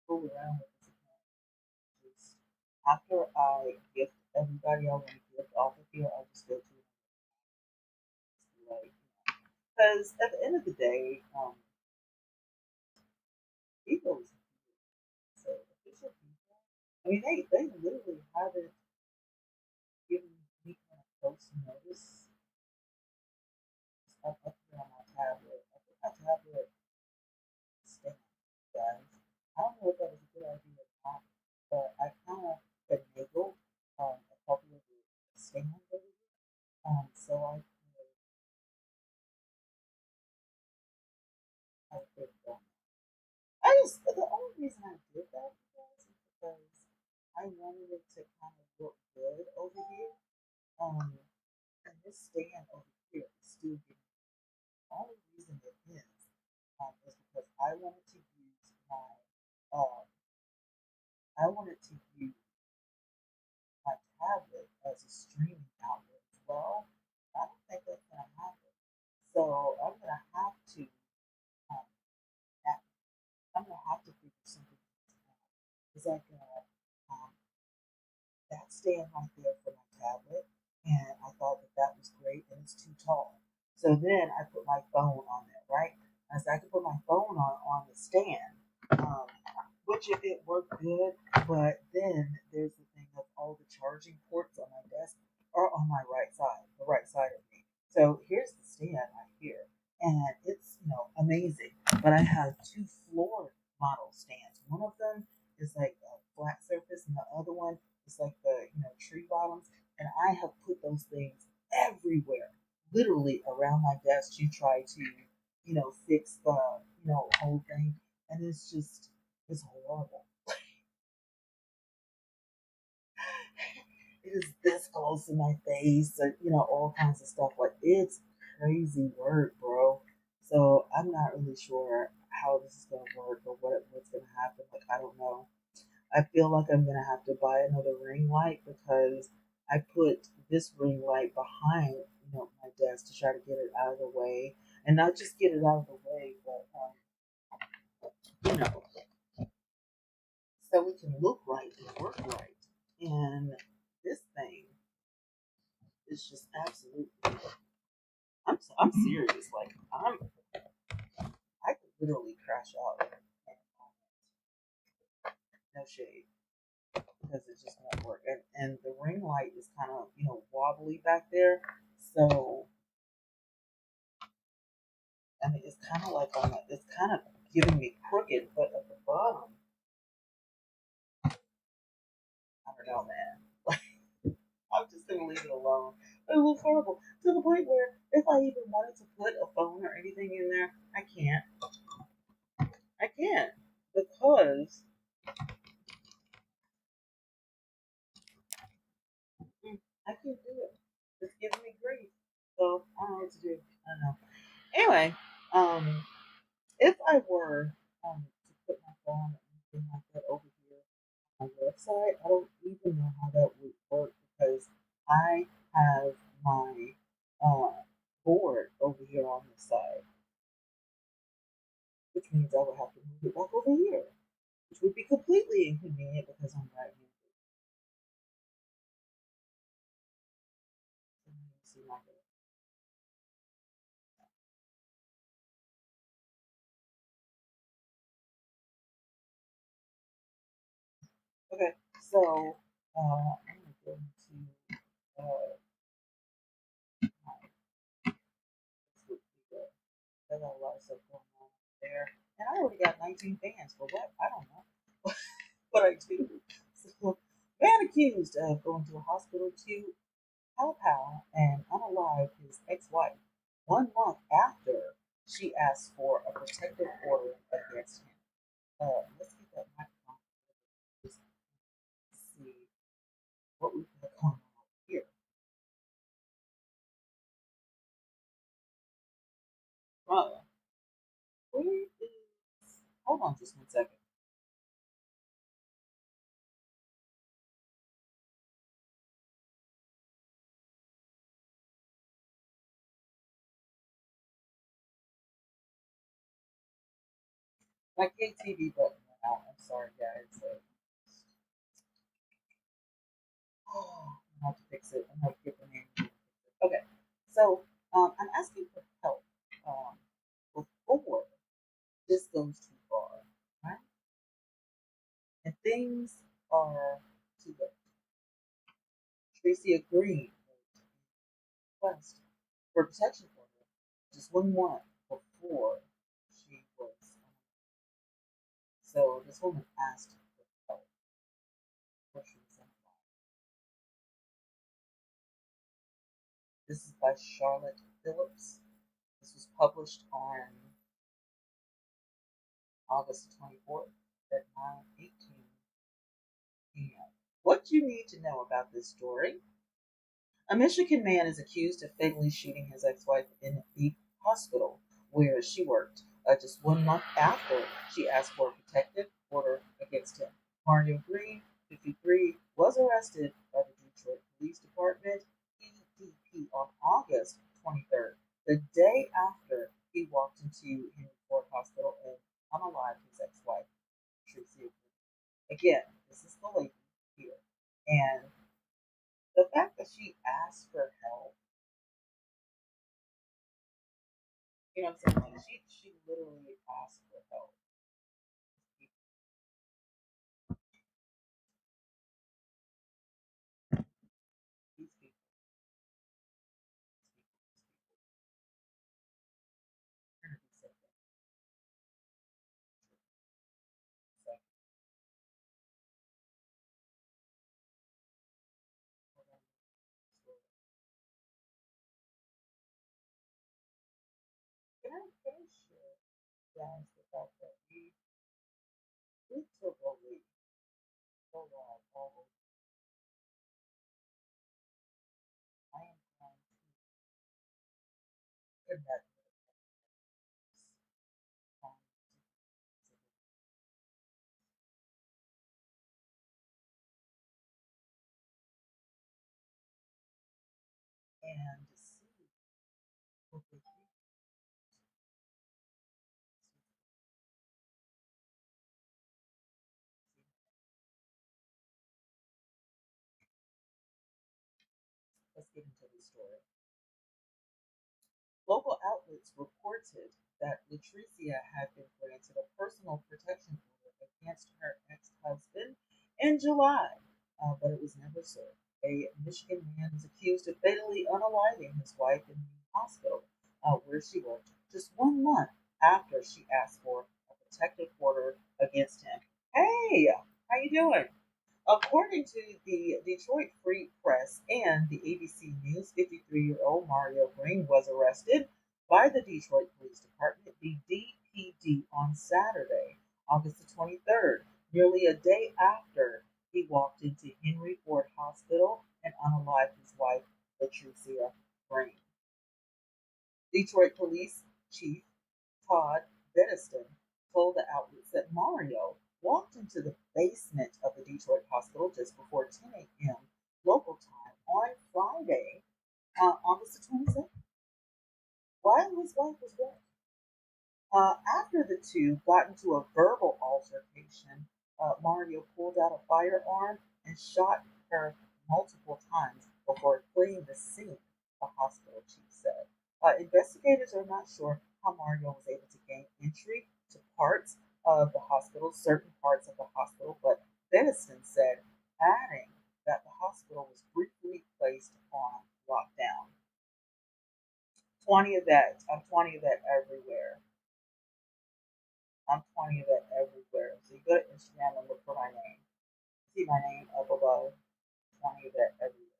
S1: fool around with this account. Just after I gift everybody I want to gift off of here, I'll just go to like because at the end of the day, people so official people. I mean, they literally haven't given me kind of close notice. Stuff up here on my tablet. I think my tablet stinks, guys. I don't know if that was a good idea or not, but I kind of finagled a couple of the stands over here. So I could I just the only reason I did that, you guys, is because I wanted it to kind of look good over here. Um, and this stand over here is still getting the only reason it is because um I wanted to use my tablet as a streaming outlet as well. I don't think that's gonna happen. So um, I'm gonna have to figure something out. Is that gonna that stand right there for my tablet, and I thought that that was great, and it's too tall. So then I put my phone on there, right? I said I could put my phone on the stand, um, which if it worked good, but then there's the thing of all the charging ports on my desk are on my right side, the right side of me. So here's the stand right here, and it's amazing. But I have two floor model stands. One of them is like a flat surface, and the other one is like the tree bottoms. And I have put those things everywhere, literally around my desk to try to fix the whole thing, and it's horrible. It is this close to my face, and all kinds of stuff. Like it's crazy work, bro. So I'm not really sure how this is gonna work or what's gonna happen. Like I don't know. I feel like I'm gonna have to buy another ring light because I put this ring light behind my desk to try to get it out of the way, and not just get it out of the way, but you know so we can look right and work right. And this thing is just absolutely. I'm serious. Like I could literally crash out at any moment. No shade, because it just won't work. And the ring light is kind of wobbly back there, so I mean it's kind of like it's kind of giving me crooked, but at the bottom, I don't know, man. I'm just gonna leave it alone. It looks horrible to the point where if I even wanted to put a phone or anything in there, I can't. I can't because I can't do it. It's giving me grief. So I don't know what to do. I don't know. Anyway, if I were to put my phone or anything like that over here on my website, I don't even know how that would work because I have my uh, board over here on the side, which means I would have to move it back over here, which would be completely inconvenient because I'm right-handed. So let me see my Okay, so I'm gonna go into my Facebook feed. I got a lot of stuff going on there, and I already got 19 fans for what? I don't know, but I do. So, man accused of going to a hospital to pow and unalive his ex-wife 1 month after she asked for a protective order against him. Let's get that microphone. Just see what we've got going on here. Where is? Hold on just 1 second. My KTV button went out. I'm sorry, guys. So, oh, I have to fix it. I'm going to get the name. Okay. So, I'm asking for help before this goes too far, right? And things are too late. Tracy agreed to request for protection order just 1 month before she was. So this woman asked for help before she was unalive. This is by Charlotte Phillips. This was published on August 24th at 9:18 p.m. What you need to know about this story: a Michigan man is accused of fatally shooting his ex-wife in the hospital where she worked, just 1 month after she asked for a protective order against him. Mario Green, 53, was arrested by the Detroit Police Department (EDP) on August 23rd, the day after he walked into Henry Ford Hospital and unalived his ex-wife, Tracy. Again, this is the lady here, and the fact that she asked for help, you know what I'm saying? Like she literally asked for help. These people, these people, these people, so, can I share, guys, the fact that we literally go on all over. I am trying to connect with trying and see what they think. Let's get into the story. Local outlets reported that Latricia had been granted a personal protection order against her ex-husband in July, but it was never served. A Michigan man is accused of fatally unaliving his wife in the hospital where she worked just 1 month after she asked for a protective order against him. Hey, how you doing? According to the Detroit Free Press and the ABC News, 53-year-old Mario Green was arrested by the Detroit Police Department, the DPD, on Saturday, August the 23rd, nearly a day after he walked into Henry Ford Hospital and unalived his wife, Patricia Green. Detroit Police Chief Todd Beniston told the outlets that Mario walked into the basement of the Detroit hospital just before 10 a.m. local time on Friday, August the 27th, while his wife was working. After the two got into a verbal altercation, Mario pulled out a firearm and shot her multiple times before fleeing the scene, the hospital chief said. Investigators are not sure how Mario was able to gain entry to parts of the hospital, certain parts of the hospital, but Beniston said, adding that the hospital was briefly placed on lockdown. 20 of that. I'm 20 of that everywhere. I'm 20 of that everywhere. So you go to Instagram and look for my name. See my name up above. 20 of that everywhere.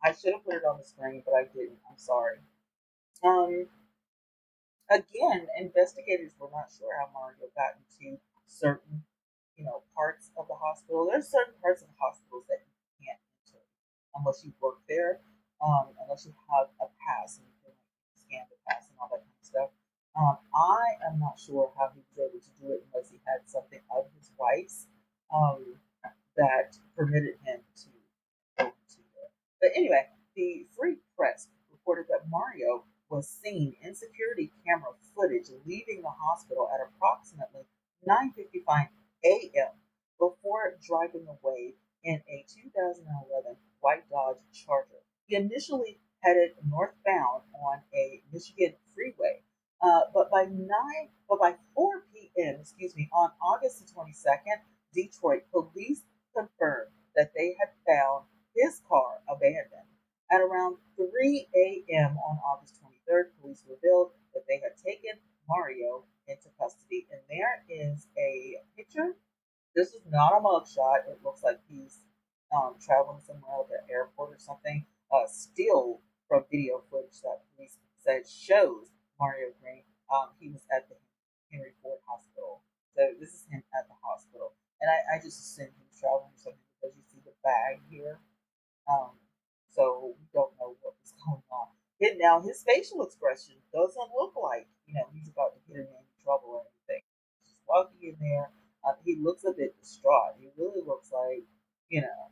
S1: I should have put it on the screen, but I didn't. I'm sorry. Um, Again, investigators were not sure how Mario got into certain, parts of the hospital. There's certain parts of the hospitals that you can't enter unless you work there, unless you have a pass and you can scan the pass and all that kind of stuff. I am not sure how he was able to do it unless he had something of his wife's um, that permitted him to go to there. But anyway, the Free Press reported that Mario was seen in security camera footage leaving the hospital at approximately 9:55 a.m. before driving away in a 2011 white Dodge Charger. He initially headed northbound on a Michigan freeway, but by 4 p.m., on August the 22nd, Detroit police confirmed that they had found his car abandoned. At around 3 a.m. on August 23rd, police revealed that they had taken Mario into custody. And there is a picture. This is not a mugshot. It looks like he's traveling somewhere like an airport or something. Still from video footage that police said shows Mario Green. He was at the Henry Ford Hospital. So this is him at the hospital. And I just assumed he was traveling or something because you see the bag here. Um, so we don't know what was going on. And now his facial expression doesn't look like he's about to get in any trouble or anything. He's just walking in there. He looks a bit distraught. He really looks like you know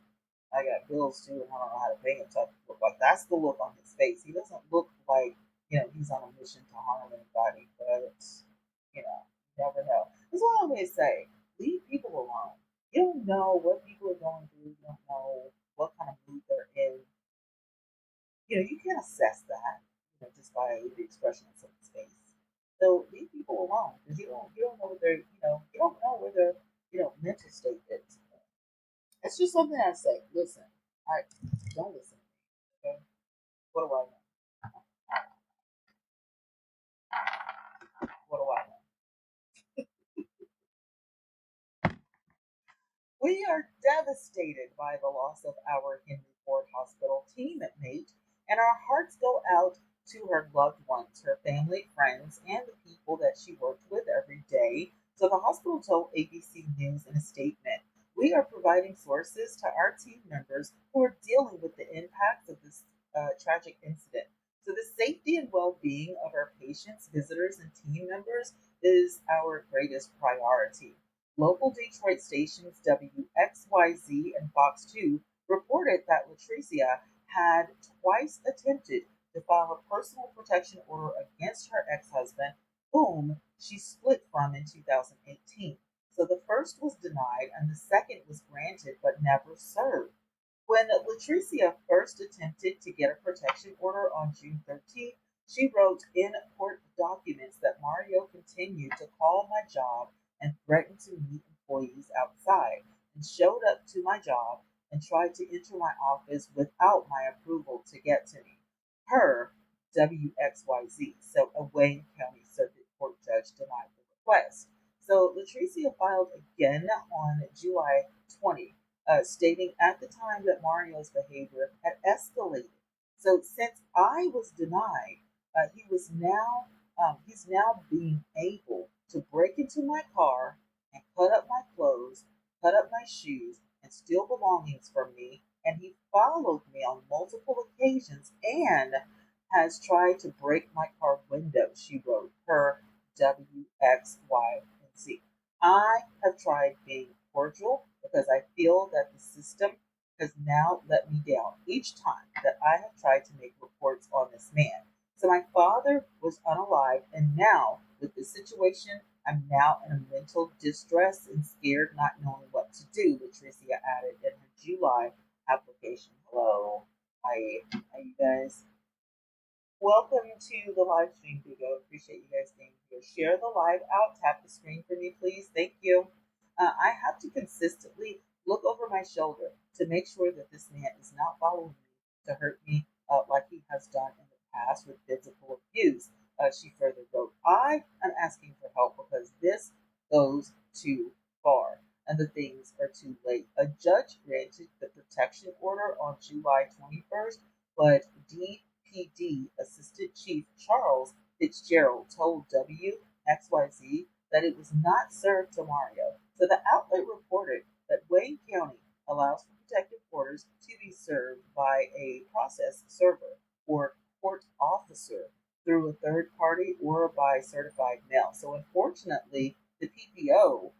S1: I got bills too and I don't know how to pay them. Type of look like that's the look on his face. He doesn't look like he's on a mission to harm anybody. But you never know. That's what I always say. Leave people alone. You don't know what people are going through. You don't know what kind of mood they're in. You can't assess that, just by the expression of someone's face. So leave people alone because you don't know what their you don't know where their mental state is. It's just something I say. Listen, I don't listen to me. Okay, what do I know? What do I know? We are devastated by the loss of our Henry Ford Hospital teammate, and our hearts go out to her loved ones, her family, friends, and the people that she worked with every day. So the hospital told ABC News in a statement, we are providing sources to our team members who are dealing with the impacts of this tragic incident. So the safety and well-being of our patients, visitors, and team members is our greatest priority. Local Detroit stations WXYZ and Fox 2 reported that Latricia had twice attempted to file a personal protection order against her ex husband, whom she split from in 2018. So the first was denied and the second was granted but never served. When Latricia first attempted to get a protection order on June 13th, she wrote in court documents that Mario continued to call my job and threatened to meet employees outside, and showed up to my job and tried to enter my office without my approval to get to me. Her WXYZ, so a Wayne County Circuit Court judge denied the request. So Latricia filed again on July 20, stating at the time that Mario's behavior had escalated. So since I was denied, he's now being able to break into my car and cut up my clothes, cut up my shoes, and steal belongings from me. And he followed me on multiple occasions and has tried to break my car window, she wrote, per WXYZ. I have tried being cordial because I feel that the system has now let me down each time that I have tried to make reports on this man. So my father was unalive, and now with this situation, I'm now in a mental distress and scared, not knowing what to do, Latricia added in her July application. Hello. Hi. How you guys? Welcome to the live stream, Vigo. Appreciate you guys being here. Share the live out. Tap the screen for me, please. Thank you. I have to consistently look over my shoulder to make sure that this man is not following me to hurt me like he has done in the past with physical abuse. She further wrote, I am asking for help because this goes too far and the things are too late. A judge granted the protection order on July 21st, but DPD Assistant Chief Charles Fitzgerald told WXYZ that it was not served to Mario. So the outlet reported that Wayne County allows for protective orders to be served by a process server or court officer through a third party or by certified mail. So unfortunately, the PPO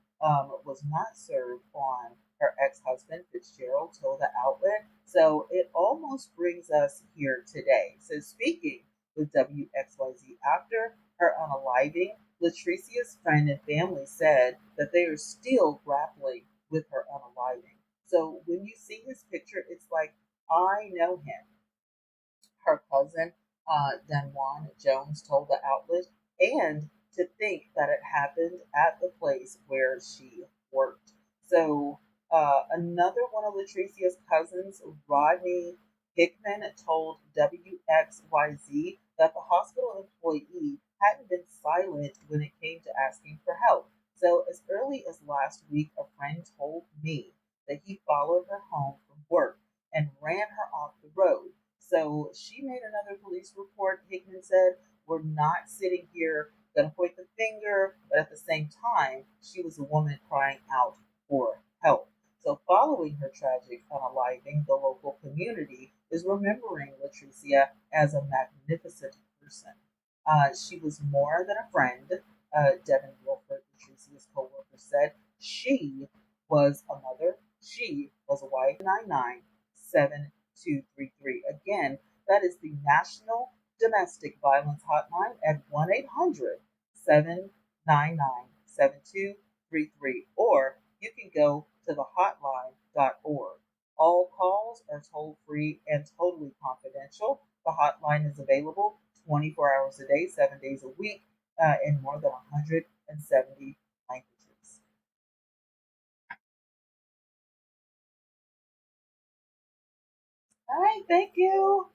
S1: was not served on her ex-husband Fitzgerald told the outlet. So it almost brings us here today. So speaking with WXYZ after her unaliving, Latricia's friend and family said that they are still grappling with her unaliving. So when you see his picture, it's like, I know him. Her cousin, Danwan Jones, told the outlet, and to think that it happened at the place where she worked. So, another one of Latricia's cousins, Rodney Hickman, told WXYZ that the hospital employee hadn't been silent when it came to asking for help. So, as early as last week, a friend told me that he followed her home from work and ran her off the road. So she made another police report. Hickman said, "We're not sitting here going to point the finger," but at the same time, she was a woman crying out for help. So, following her tragic unaliving, the local community is remembering Latricia as a magnificent person. She was more than a friend, Devin Wilford, Latricia's co worker, said. She was a mother, she was a wife. 997-233. Again, that is the National Domestic Violence Hotline at 1-800-799-7233. Or you can go to thehotline.org. All calls are toll free and totally confidential. The hotline is available 24 hours a day, 7 days a week, in more than 170 languages. All right, thank you.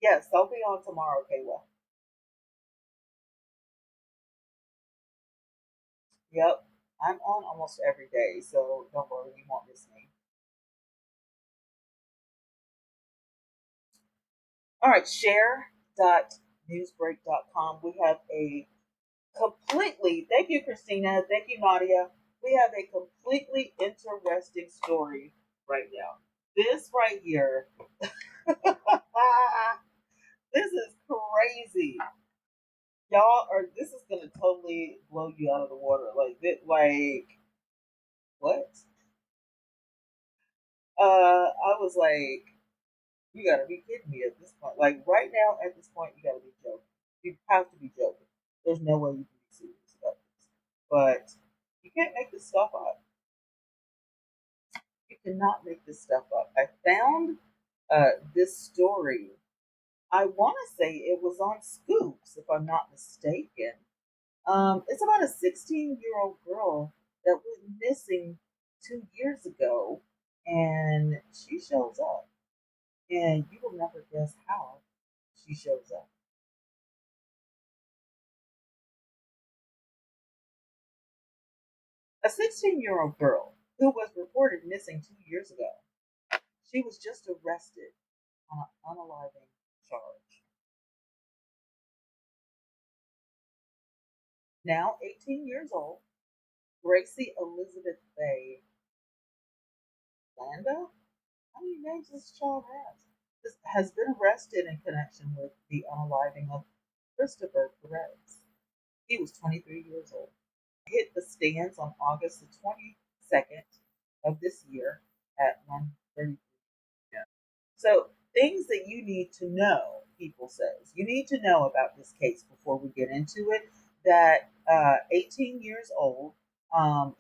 S1: Yes, I'll be on tomorrow, Kayla. Yep, I'm on almost every day, so don't worry, you won't miss me. All right, share.newsbreak.com. We have a completely, thank you, Christina. Thank you, Nadia. We have a completely interesting story right now. This right here, this is crazy. Y'all are, this is going to totally blow you out of the water. What? I was like, you gotta be kidding me at this point. Like right now, at this point, you gotta be joking. You have to be joking. There's no way you can be serious about this. But you can't make this stuff up. You cannot make this stuff up. I found this story. I want to say it was on Scoops, if I'm not mistaken. It's about a 16-year-old girl that went missing 2 years ago, and she shows up. And you will never guess how she shows up. A 16-year-old girl who was reported missing 2 years ago. She was just arrested on an unaliving charge. Now 18 years old, Gracie Elizabeth Bay Landa, how many names this child has? This has been arrested in connection with the unaliving of Christopher Perez. He was 23 years old. Hit the stands on August the 22nd of this year at 1:33 p.m. So things that you need to know, people says. You need to know about this case before we get into it. That 18 years old,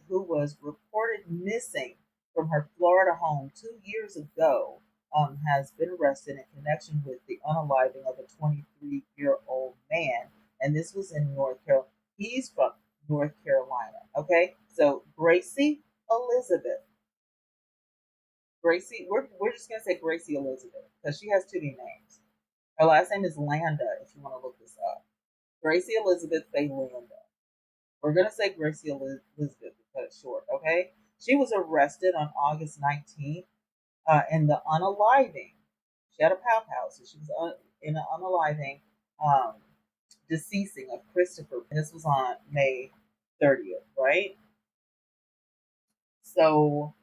S1: who was reported missing from her Florida home 2 years ago, has been arrested in connection with the unaliving of a 23-year-old man, and this was in North Carolina. He's from North Carolina. Okay, so Gracie Elizabeth. We're just gonna say Gracie Elizabeth because she has too many names. Her last name is Landa. If you want to look this up, Gracie Elizabeth Faye Landa. We're gonna say Gracie Elizabeth to cut it short. Okay, she was arrested on August 19th in the unaliving. She had a pow pow, so she was in an unaliving, um, deceasing of Christopher. And this was on May 30th, right? So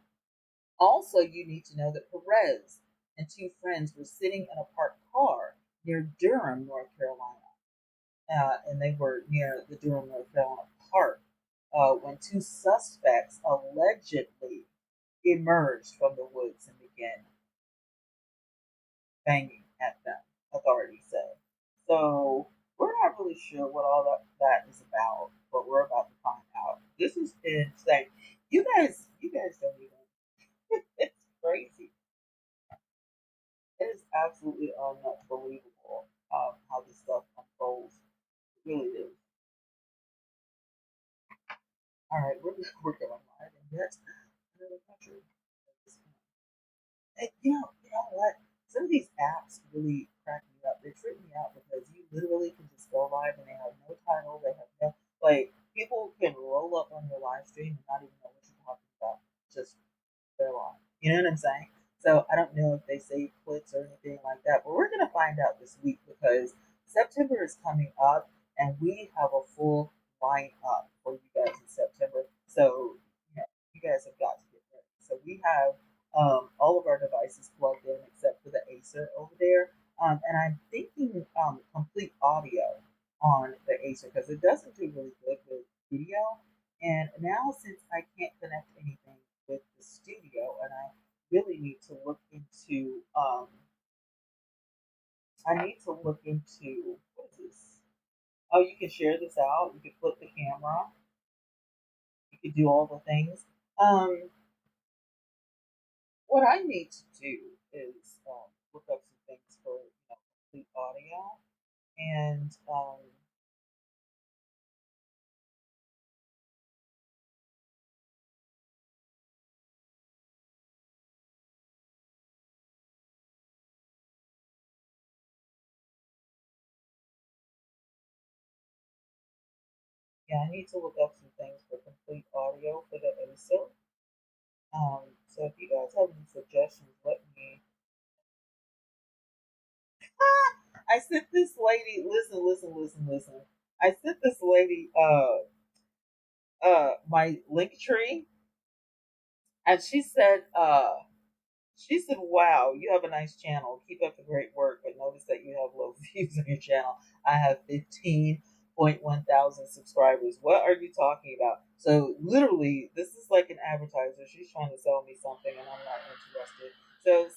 S1: also, you need to know that Perez and two friends were sitting in a parked car near Durham, North Carolina, and they were near the Durham, North Carolina park when two suspects allegedly emerged from the woods and began banging at them, authorities said. So We're not really sure what all that is about, but we're about to find out. This is insane. You guys don't even. It's crazy. It is absolutely unbelievable how this stuff unfolds. It really is. All right, we're going live, and yet another country. And you know what? Some of these apps really crack me up. They trip me out because you literally can just go live and they have no title. They have no like people can roll up on your live stream and not even know what you're talking about. Just their live. You know what I'm saying? So I don't know if they save clicks or anything like that, but we're gonna find out this week because September is coming up and we have a full lineup for you guys in September. So you guys have got to get ready. So we have all of our devices plugged in except for the Acer over there. And I'm thinking complete audio on the Acer because it doesn't do really good with video. And now since I can't connect anything with the studio, and I really need to look into I need to look into what is this? Oh, you can share this out. You can flip the camera. You can do all the things. Um, what I need to do is look up some things for complete audio, and yeah, I need to look up some things for complete audio for the Acer. So if you guys have any suggestions, let me. I sent this lady. Listen, listen, listen, listen. I sent this lady my link tree, and she said, "Wow, you have a nice channel. Keep up the great work. But notice that you have low views on your channel. I have 15.1 thousand subscribers. What are you talking about?" So literally, this is like an advertiser. She's trying to sell me something, and I'm not interested. So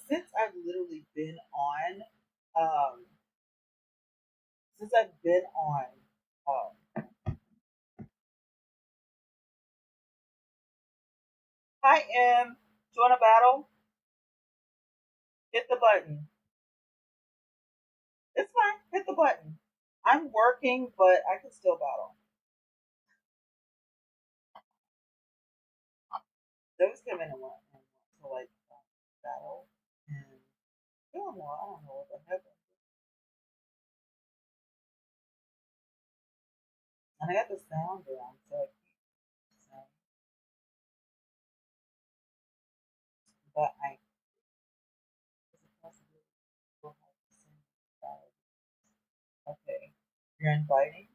S1: um, since I've been on, hi M, join a battle. Hit the button. It's fine. Hit the button. I'm working, but I can still battle. Those come in and want to like battle, and I don't know what the heck. And I got the sound down, so I can't sound. But I is a possibility we'll have to send battle. Okay, you're inviting.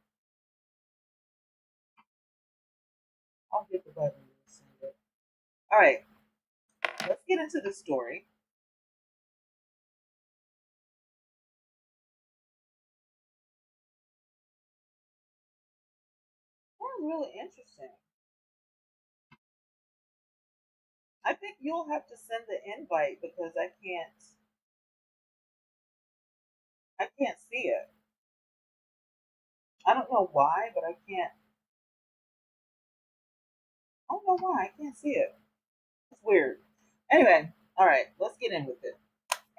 S1: I'll hit the button and send it. All right, let's get into the story. That was really interesting. I think you'll have to send the invite because I can't see it. I don't know why, but I can't. I don't know why I can't see it. It's weird. Anyway, all right, let's get in with it.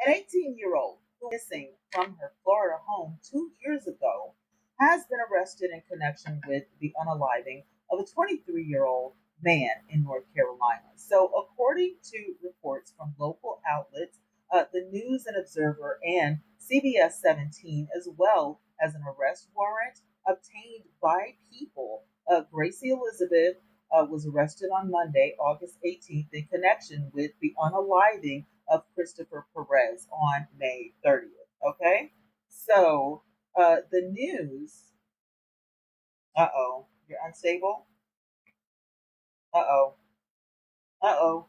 S1: An 18-year-old who was missing from her Florida home 2 years ago has been arrested in connection with the unaliving of a 23-year-old man in North Carolina. So, according to reports from local outlets, the News and Observer and CBS 17, as well as an arrest warrant obtained by People, Gracie Elizabeth was arrested on Monday, August 18th, in connection with the unaliving of Christopher Perez on May 30th. Okay? So, the news, you're unstable? Uh oh, uh-oh.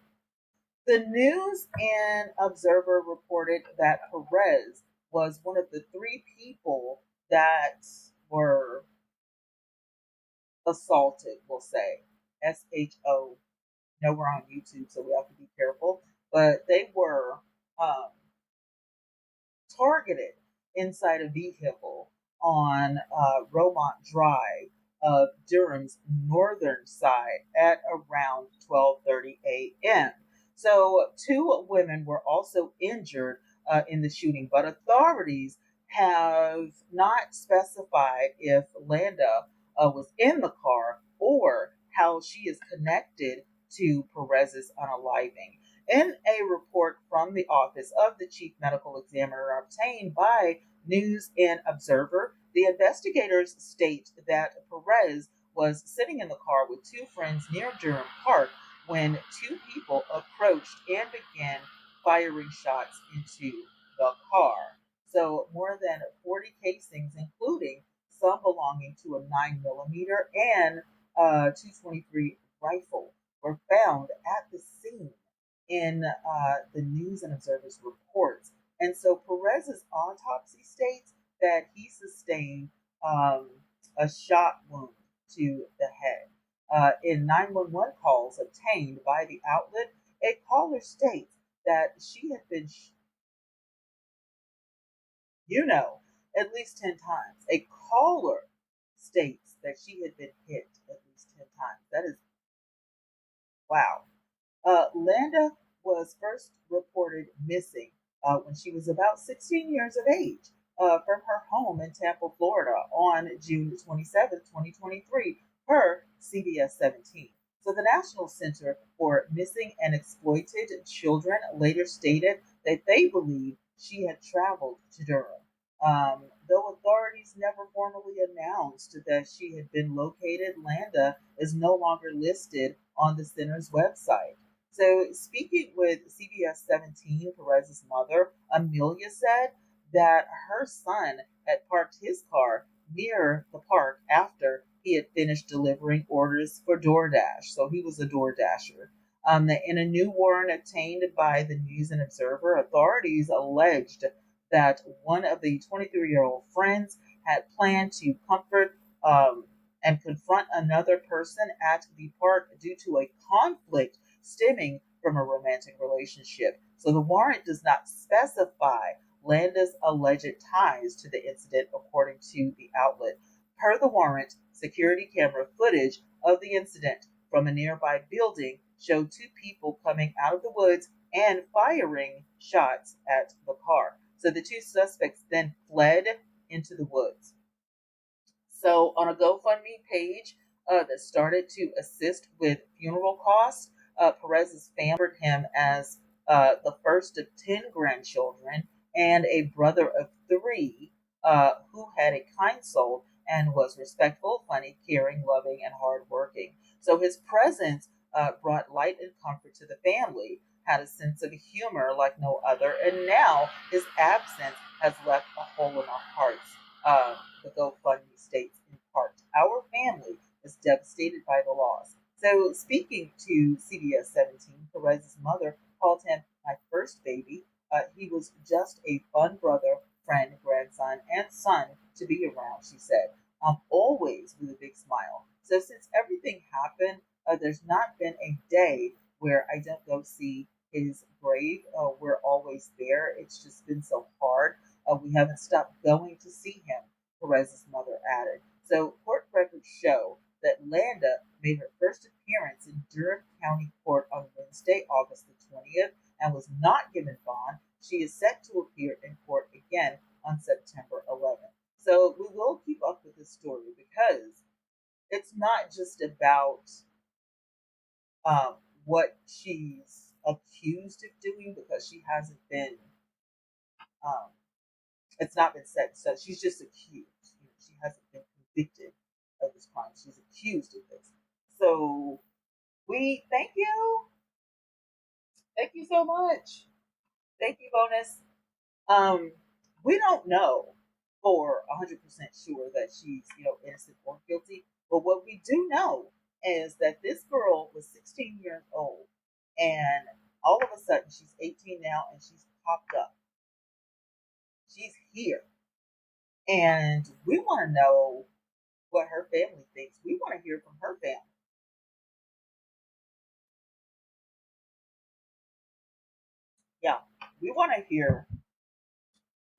S1: The News and Observer reported that Perez was one of the three people that were assaulted, we'll say. SHO. No, we're on YouTube, so we have to be careful. But they were um, targeted inside a vehicle on Romont Drive of Durham's northern side at around 12:30 a.m. So two women were also injured in the shooting, but authorities have not specified if Landa was in the car or how she is connected to Perez's unaliving. In a report from the Office of the Chief Medical Examiner obtained by News and Observer, the investigators state that Perez was sitting in the car with two friends near Durham Park when two people approached and began firing shots into the car. So, more than 40 casings, including some belonging to a 9mm and 223 rifle, were found at the scene in the News and Observer's reports. And so Perez's autopsy states that he sustained um, a shot wound to the head. In 911 calls obtained by the outlet, a caller states that she had been, you know, at least 10 times. A caller states that she had been hit at least 10 times. That is wow. Landa was first reported missing when she was about 16 years of age from her home in Tampa, Florida on June 27, 2023, per CBS 17. So the National Center for Missing and Exploited Children later stated that they believe she had traveled to Durham. Though authorities never formally announced that she had been located, Landa is no longer listed on the center's website. So, speaking with CBS 17, Perez's mother, Amelia, said that her son had parked his car near the park after he had finished delivering orders for DoorDash. So, he was a DoorDasher. In a new warrant obtained by the News and Observer, authorities alleged that one of the 23-year-old friends had planned to comfort and confront another person at the park due to a conflict stemming from a romantic relationship. So the warrant does not specify Landa's alleged ties to the incident, according to the outlet. Per the warrant, security camera footage of the incident from a nearby building showed two people coming out of the woods and firing shots at the car. So the two suspects then fled into the woods. So, on a GoFundMe page that started to assist with funeral costs, Perez's family remembered him as the first of 10 grandchildren and a brother of three who had a kind soul and was respectful, funny, caring, loving, and hardworking. So, his presence brought light and comfort to the family, had a sense of humor like no other, and now his absence has left a hole in our hearts. The GoFundMe states in part, our family is devastated by the loss. So, speaking to CBS 17, Perez's mother called him my first baby. He was just a fun brother, friend, grandson, and son to be around, she said. Always with a big smile. So, since everything happened, there's not been a day where I don't go see his grave. We're always there. It's just been so hard. We haven't stopped going to see him, Perez's mother added. So, court records show that Landa made her first appearance in Durham County Court on Wednesday, August the 20th, and was not given bond. She is set to appear in court again on September 11th. So, we will keep up with this story because it's not just about um, what she's accused of doing, because she hasn't been um, it's not been said. So she's just accused. You know, she hasn't been convicted of this crime. She's accused of this. So we thank you. Thank you so much. Thank you, Bonus. Um, we don't know for 100% sure that she's, innocent or guilty. But what we do know is that this girl was 16 years old, and all of a sudden she's 18 now, and she's popped up. She's here, and we want to know what her family thinks. We want to hear from her family. Yeah, we want to hear.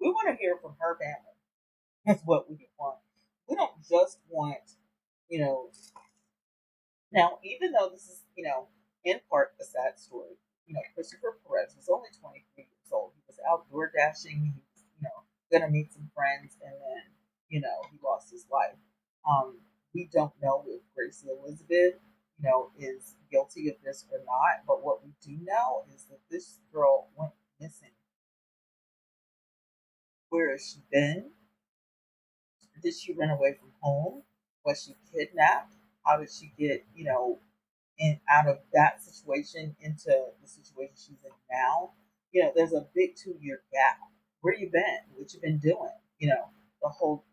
S1: We want to hear from her family. That's what we want. We don't just want, you know, now, even though this is, in part a sad story, Christopher Perez was only 23 years old. He was outdoor dashing. He was, going to meet some friends, and then, he lost his life. We don't know if Gracie Elizabeth, is guilty of this or not, but what we do know is that this girl went missing. Where has she been? Did she run away from home? Was she kidnapped? How did she get, and out of that situation into the situation she's in now? There's a big 2 year gap. Where you been? What you been doing? The whole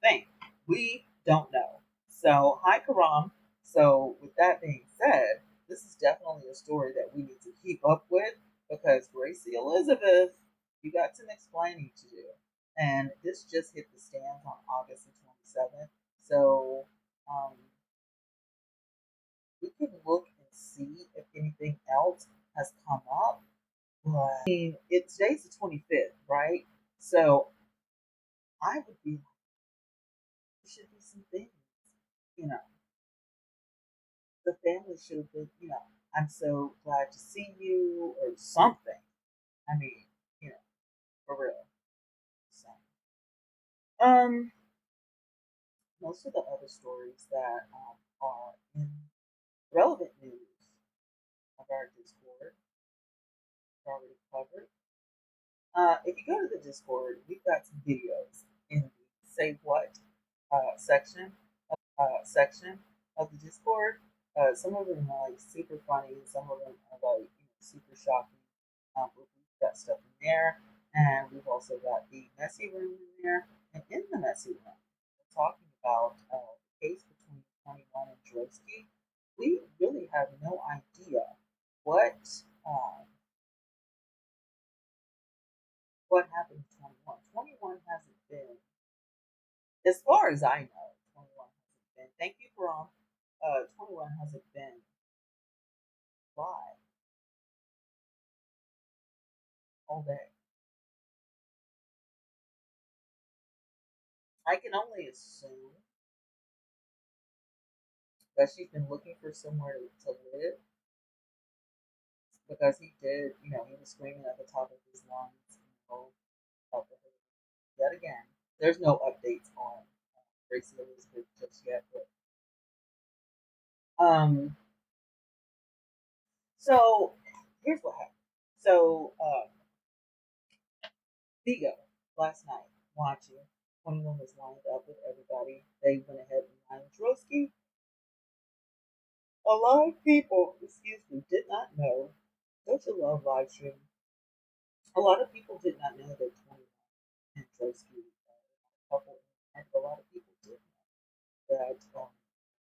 S1: thing. We don't know. So hi Karam. So with that being said, this is definitely a story that we need to keep up with because Gracie Elizabeth, you got some explaining to do. And this just hit the stands on August the 27th. So um, we can look and see if anything else has come up. But I mean, today's the 25th, right? So I would be like, there should be some things, you know. The family should have been, I'm so glad to see you or something. I mean, for real. So, um, most of the other stories that are in relevant news of our Discord are already covered. If you go to the Discord, we've got some videos in the Say What section section of the Discord. Some of them are like super funny, some of them are like super shocking. But we've got stuff in there, and we've also got the messy room in there. And in the messy room, we're talking about the case between 21 and Drosky. We really have no idea what um, what happened to 21. 21 hasn't been, as far as I know, 21 hasn't been. Thank you, Brom. 21 hasn't been live all day. I can only assume that she's been looking for somewhere to live because he did, he was screaming at the top of his lungs, about the yet again. There's no updates on Gracie Elizabeth just yet, but um, so here's what happened. So Vigo last night watching 21 was lined up with everybody. They went ahead and lined Drosky. A lot of people, excuse me, did not know. Don't you love live streaming? A lot of people did not know that 21 and Drosky were a couple, and a lot of people did know that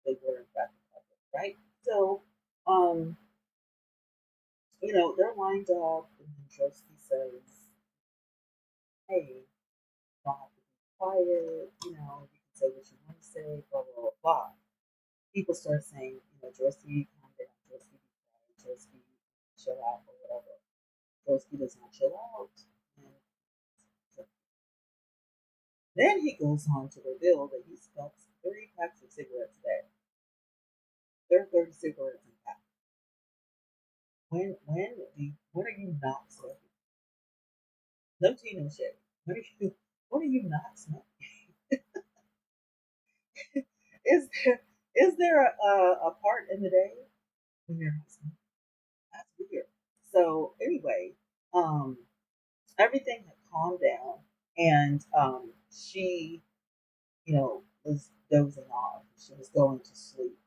S1: they were in fact a couple, right? So, um, they're lined up, and then Drosky says, "Hey, you don't have to be quiet. You can say what you want to say, blah blah blah." Blah. People start saying, Drosky, calm down, Drosky, be quiet, Drosky, chill out, or whatever. Drosky does not chill out. And so then he goes on to reveal that he smokes 30 packs of cigarettes a day. There are 30 cigarettes in a pack. When are you not smoking? No tea, no shade. When are you not smoking? Is there a part in the day when you're not smoking? That's weird. So anyway, um, everything had calmed down, and she, was dozing off. She was going to sleep.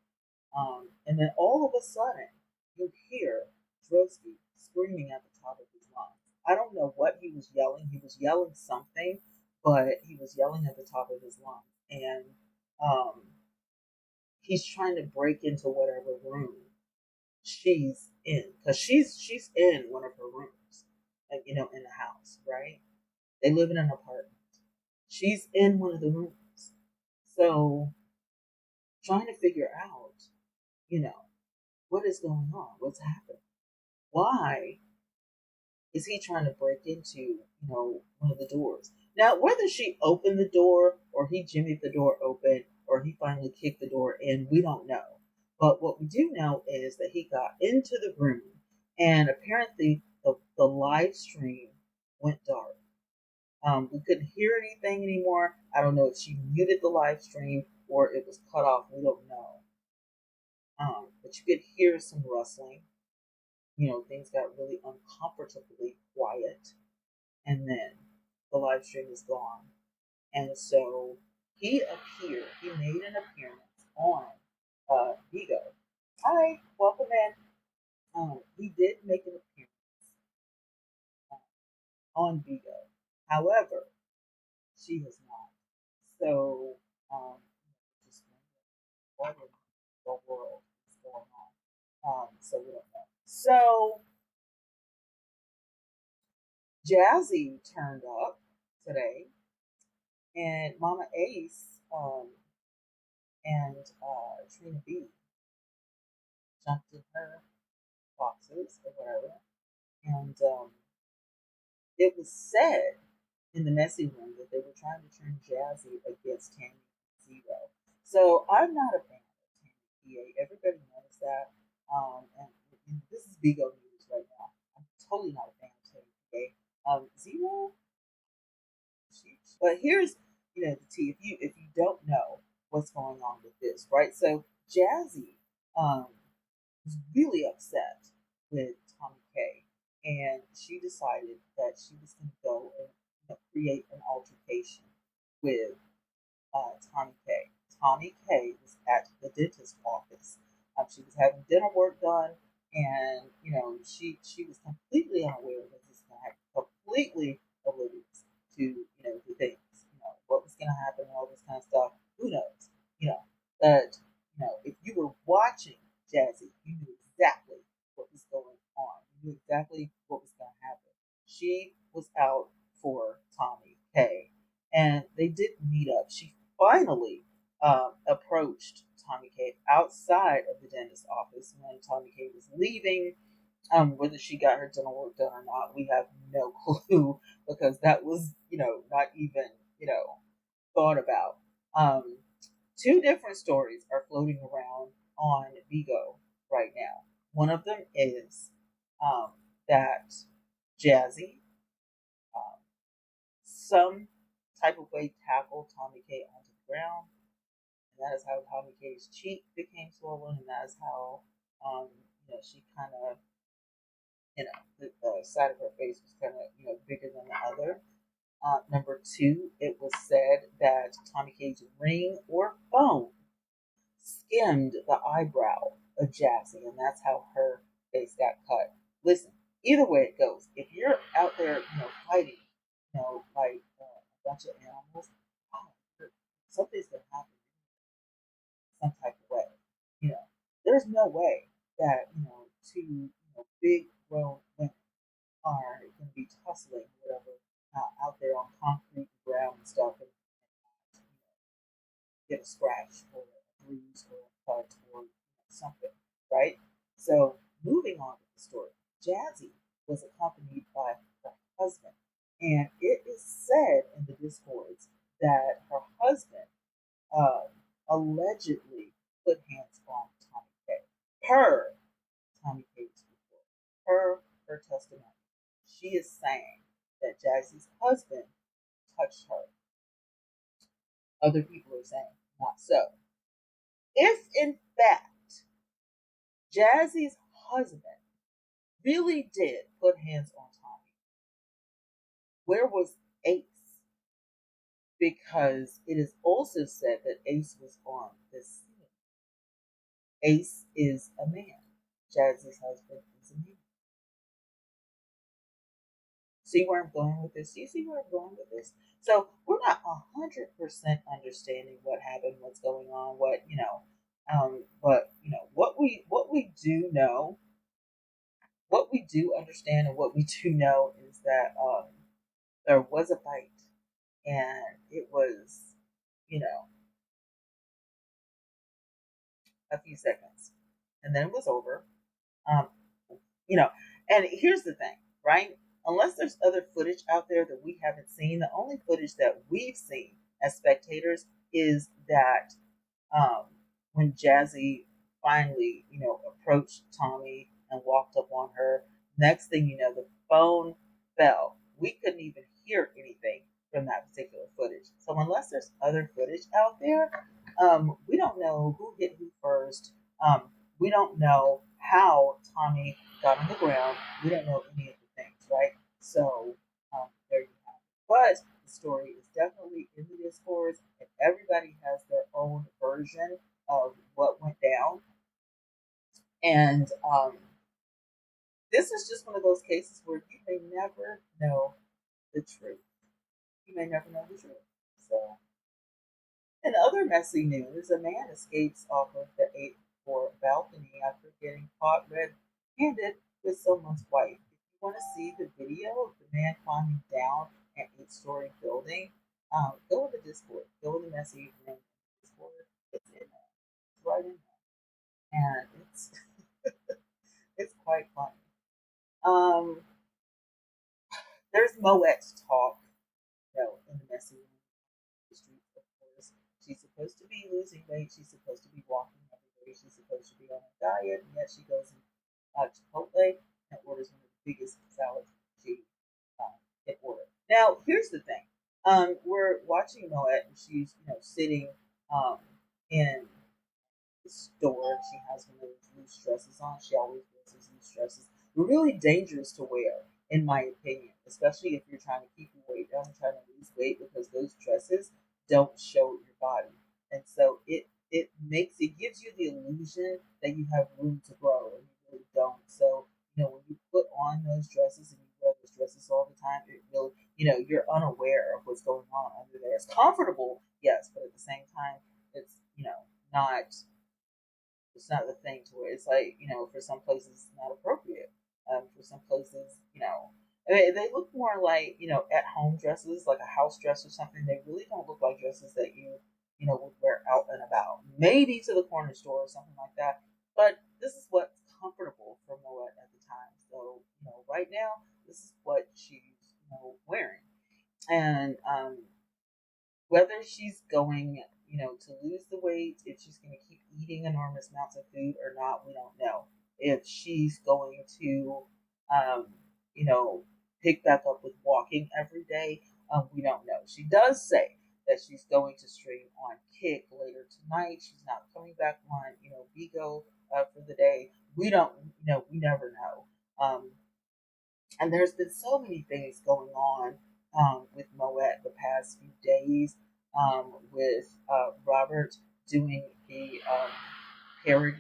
S1: And then all of a sudden, you hear Drosky screaming at the top of his lungs. I don't know what he was yelling. He was yelling something, but he was yelling at the top of his lungs. And um, he's trying to break into whatever room she's in, because she's in one of her rooms, like, in the house, right? They live in an apartment. She's in one of the rooms. So trying to figure out, you know, what is going on? What's happening? Why is he trying to break into, one of the doors? Now, whether she opened the door or he jimmied the door open or he finally kicked the door in, we don't know. But what we do know is that he got into the room and apparently the live stream went dark. We couldn't hear anything anymore. I don't know if she muted the live stream or it was cut off. We don't know. But you could hear some rustling. Things got really uncomfortably quiet. And then the live stream is gone. And so he made an appearance on Vigo. Hi, welcome in. He did make an appearance uh, on Vigo. However, she has not. So, just what in the world is going on? So we don't know. So, Jazzy turned up today, and Mama Ace and Trina B jumped in her boxes or whatever. And it was said in the messy room that they were trying to turn Jazzy against Tammy Zero. So I'm not a fan of Tammy PA. Everybody knows that. And this is Bigo news right now. I'm totally not a fan of Tammy PA. Zero, but here's the tea. If you don't know what's going on with this, right? So Jazzy um, was really upset with Tommy K, and she decided that she was going to go and create an altercation with Tommy K. Tommy K was at the dentist office. She was having dental work done, and she was completely unaware that this was going to happen, completely oblivious to the things, what was going to happen and all this kind of stuff. Who knows? But if you were watching Jazzy, you knew exactly what was going on. You knew exactly what was going to happen. She was out for Tommy K, and they did meet up. She finally approached Tommy K outside of the dentist office when Tommy K was leaving. Whether she got her dental work done or not, we have no clue because that was, not even, thought about. Um, Two different stories are floating around on Vigo right now. One of them is that Jazzy, um, some type of way, tackled Tommy K onto the ground. And that is how Tommy K's cheek became swollen, and that is how, um, she kind of, the side of her face was kind of, bigger than the other. Number two, it was said that Tommy K's ring or phone skimmed the eyebrow of Jazzy, and that's how her face got cut. Listen, either way it goes, if you're out there, fighting, like a bunch of animals, oh, something's gonna happen some type of way. There's no way that two big grown women are going to be tussling whatever out there on concrete ground and stuff and get a scratch or a bruise or a cut or something, right? So moving on with the story, Jazzy was accompanied by her husband, and it is said in the discords that her husband uh, allegedly put hands on Tommy K. Per Tommy K's report, per her testimony, she is saying that Jazzy's husband touched her. Other people are saying not so. If in fact Jazzy's husband really did put hands on Tommy, where was Ace? Because it is also said that Ace was on this scene. Ace is a man. Jazzy's husband is a man. See where I'm going with this? Do you see where I'm going with this? So we're not 100% understanding what happened, what's going on, but what we do know, what we do understand, and what we do know is that there was a fight, and it was, you know, a few seconds, and then it was over. Um, you know, and here's the thing, right? unless there's other footage out there that we haven't seen, the only footage that we've seen as spectators is that um, when Jazzy finally, approached Tommy and walked up on her. Next thing you know, the phone fell. We couldn't even hear anything from that particular footage. So unless there's other footage out there, we don't know who hit who first. We don't know how Tommy got on the ground. We don't know any of the things, right? So there you have it. But the story is definitely in the discourse, and everybody has their own version of what went down. And this is just one of those cases where you may never know the truth. You may never know the truth. So, in other messy news, a man escapes off of the eighth floor balcony after getting caught red-handed with someone's wife. If you want to see the video of the man climbing down an eight-story building, go to the Discord. Go to the messy room Discord. It's in there. It's right in there, and it's quite funny. Um, there's Moet talk, in the messy room the streets, of course. She's supposed to be losing weight. She's supposed to be walking every day. She's supposed to be on a diet, and yet she goes in Chipotle and orders one of the biggest salads she can order. Now, here's the thing. We're watching Moet, and she's sitting um, in the store. She has one of those loose dresses on. She always wears those loose dresses. They're really dangerous to wear, in my opinion, especially if you're trying to keep your weight down and trying to lose weight, because those dresses don't show your body, and so it gives you the illusion that you have room to grow, and you really don't. So when you put on those dresses and you wear those dresses all the time, it really you're unaware of what's going on under there. It's comfortable, yes, but at the same time, it's not it's not the thing to where it's like for some places it's not appropriate. For some places, they look more like at home dresses, like a house dress or something. They really don't look like dresses that you would wear out and about. Maybe to the corner store or something like that. But this is what's comfortable for Moet at the time. So right now this is what she's wearing, and whether she's going, to lose the weight, if she's going to keep eating enormous amounts of food or not, we don't know. If she's going to, um, you know, pick back up with walking every day, we don't know. She does say that she's going to stream on Kick later tonight. She's not coming back on, Vigo for the day. We don't, we never know. And there's been so many things going on with Moet the past few days, with Robert doing the parody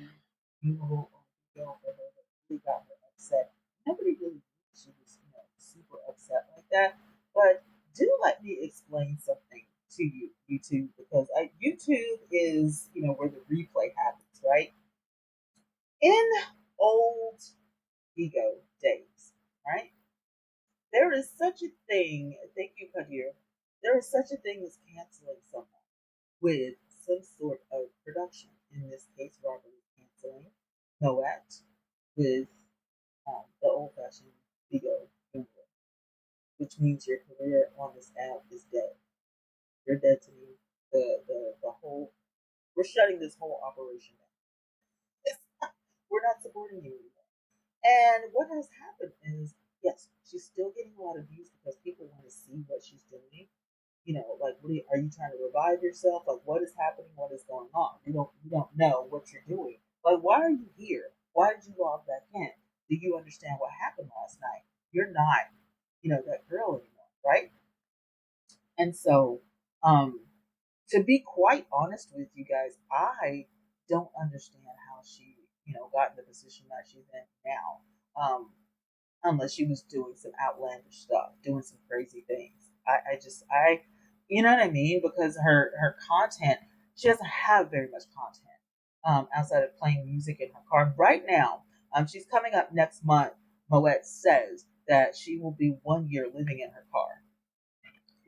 S1: funeral on video for her that really got her upset. Nobody really knew she was, super upset like that. But do let me explain something to you, YouTube, because YouTube is, where the replay happens, right? In old ego days, right? There is such a thing, thank you, Kadir. There is such a thing as canceling someone with some sort of production. In this case, Robert is canceling Moet with the old fashioned ego funeral, which means your career on this app is dead. You're dead to me. The whole, we're shutting this whole operation down. We're not supporting you anymore. And what has happened is, yes, she's still getting a lot of views because people want to see what she's doing. Like, are you trying to revive yourself? Like, what is happening? What is going on? You don't know what you're doing. Like, why are you here? Why did you log back in? Do you understand what happened last night? You're not, that girl anymore, right? And so, um, to be quite honest with you guys, I don't understand how she, got in the position that she's in now. Unless she was doing some outlandish stuff, doing some crazy things. You know what I mean? Because her content, she doesn't have very much content outside of playing music in her car. Right now, she's coming up next month. Moet says that she will be 1 year living in her car.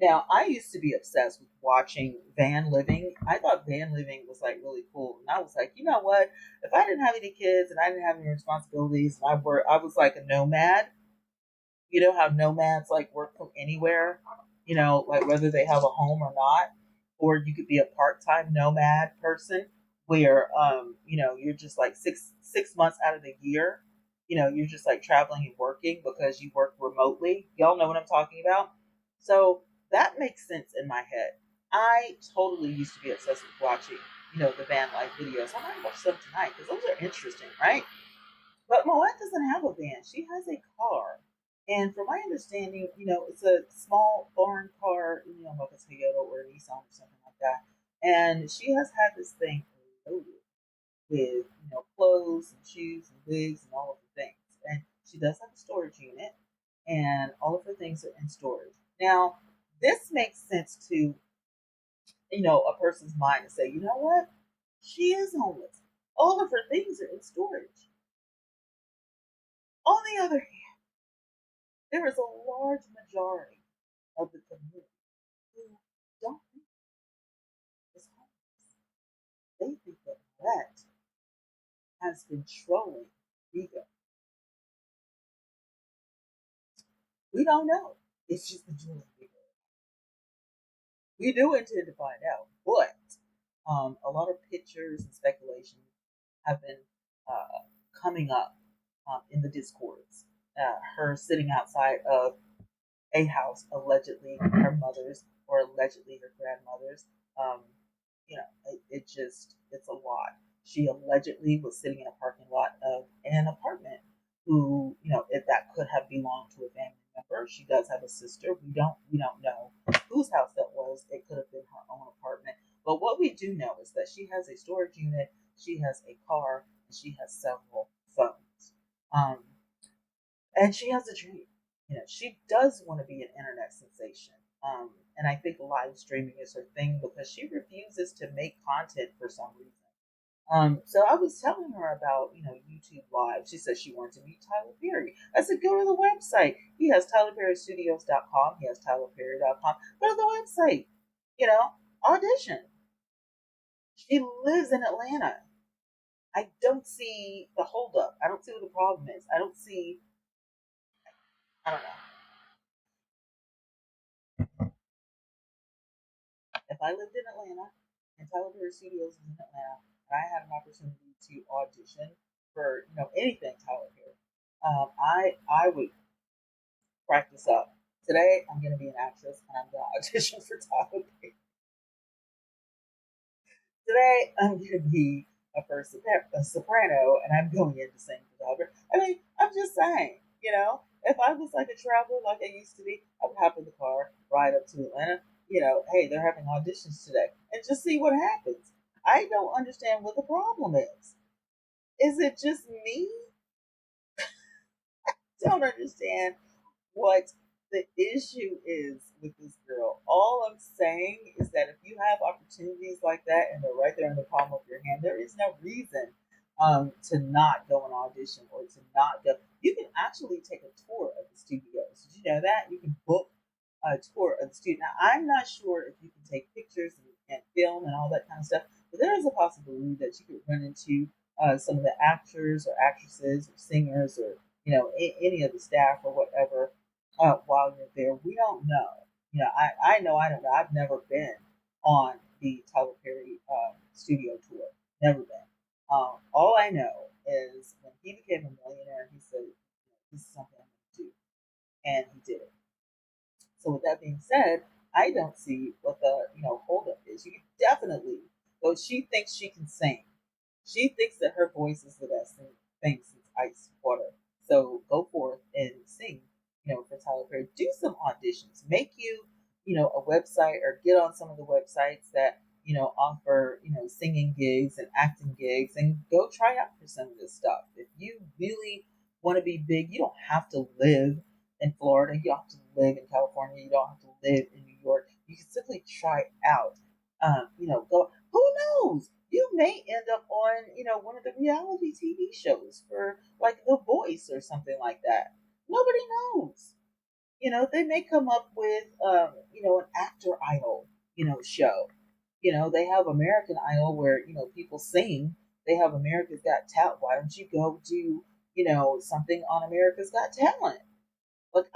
S1: Now, I used to be obsessed with watching van living. I thought van living was like really cool, and I was like, you know what? If I didn't have any kids and I didn't have any responsibilities, and I was like a nomad, You know how nomads like work from anywhere, like whether they have a home or not, or you could be a part-time nomad person where you're just like six months out of the year, you're just like traveling and working because you work remotely. Y'all know what I'm talking about. So that makes sense in my head. I totally used to be obsessed with watching, the van life videos. I might watch them tonight because those are interesting, right? But Moet doesn't have a van. She has a car. And from my understanding, it's a small foreign car, like a Toyota or a Nissan or something like that. And she has had this thing loaded with, clothes and shoes and wigs and all of the things. And she does have a storage unit, and all of her things are in storage. Now, this makes sense to, a person's mind to say, you know what? She is homeless. All of her things are in storage. On the other hand, there is a large majority of the community who don't think it's homeless. They think that Brett has been trolling Vigo. We don't know if she's been trolling Vigo. We do intend to find out, but a lot of pictures and speculation have been coming up in the discords. Her sitting outside of a house, allegedly her mother's or allegedly her grandmother's. Um, it's a lot. She allegedly was sitting in a parking lot of an apartment if that could have belonged to a family member. She does have a sister. We don't know whose house that was. It could have been her own apartment. But what we do know is that she has a storage unit, she has a car, and she has several phones. Um, and she has a dream. She does want to be an internet sensation. And I think live streaming is her thing because she refuses to make content for some reason. So I was telling her about, YouTube Live. She said she wanted to meet Tyler Perry. I said, go to the website. He has TylerPerryStudios.com. He has TylerPerry.com. Go to the website. Audition. She lives in Atlanta. I don't see the holdup. I don't see what the problem is. I don't see, I don't know. If I lived in Atlanta and Tyler Perry Studios was in Atlanta and I had an opportunity to audition for anything Tyler Perry, I would practice up. Today I'm going to be an actress and I'm going to audition for Tyler Perry. Today I'm going to be a soprano and I'm going in to sing for Tyler Perry. I mean, I'm just saying, if I was like a traveler like I used to be, I would hop in the car, ride up to Atlanta. Hey, they're having auditions today, and just see what happens. I don't understand what the problem is. Is it just me? Don't understand what the issue is with this girl. All I'm saying is that if you have opportunities like that and they're right there in the palm of your hand, there is no reason to not go and audition or to not go. You can actually take a tour of the studios. Did you know that? You can book a tour of the studio. Now, I'm not sure if you can take pictures and film and all that kind of stuff, but there is a possibility that you could run into some of the actors or actresses or singers or any of the staff or whatever while you're there. We don't know. I know I don't know. I've never been on the Tyler Perry studio tour. Never been. All I know is when he became a millionaire, he said, "This is something I'm going to do," and he did it. So with that being said, I don't see what the holdup is. You can definitely. Well, she thinks she can sing. She thinks that her voice is the best thing since ice water. So go forth and sing, for Tyler Perry. Do some auditions. Make you, a website or get on some of the websites that, offer, singing gigs and acting gigs and go try out for some of this stuff. If you really want to be big, you don't have to live in Florida. You don't have to live in California. You don't have to live in New York. You can simply try out. Go. Who knows? You may end up on, one of the reality TV shows for like The Voice or something like that. Nobody knows. They may come up with, an actor idol, show. They have American Idol where, people sing. They have America's Got Talent. Why don't you go do, something on America's Got Talent? Like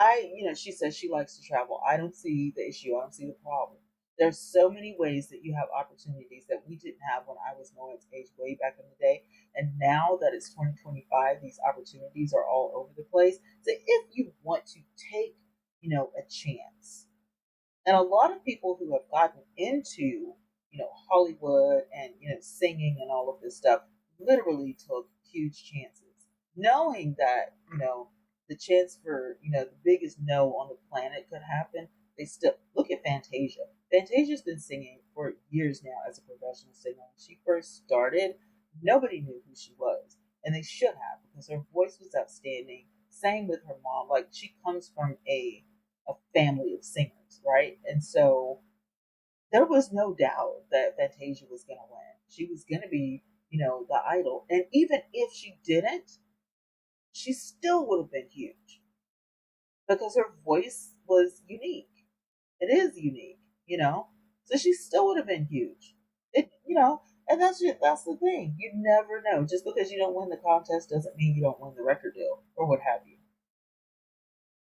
S1: she says she likes to travel. I don't see the issue. I don't see the problem. There's so many ways that you have opportunities that we didn't have when I was Noah's age way back in the day. And now that it's 2025, these opportunities are all over the place. So if you want to take, a chance, and a lot of people who have gotten into, Hollywood and, singing and all of this stuff literally took huge chances, knowing that, the chance for, the biggest no on the planet could happen. They still look at Fantasia. Fantasia's been singing for years now as a professional singer. When she first started, nobody knew who she was, and they should have because her voice was outstanding. Same with her mom. Like she comes from a family of singers, right? And so there was no doubt that Fantasia was going to win. She was going to be, the idol. And even if she didn't, she still would have been huge because her voice was unique. It is unique, So she still would have been huge. And that's the thing. You never know. Just because you don't win the contest doesn't mean you don't win the record deal or what have you.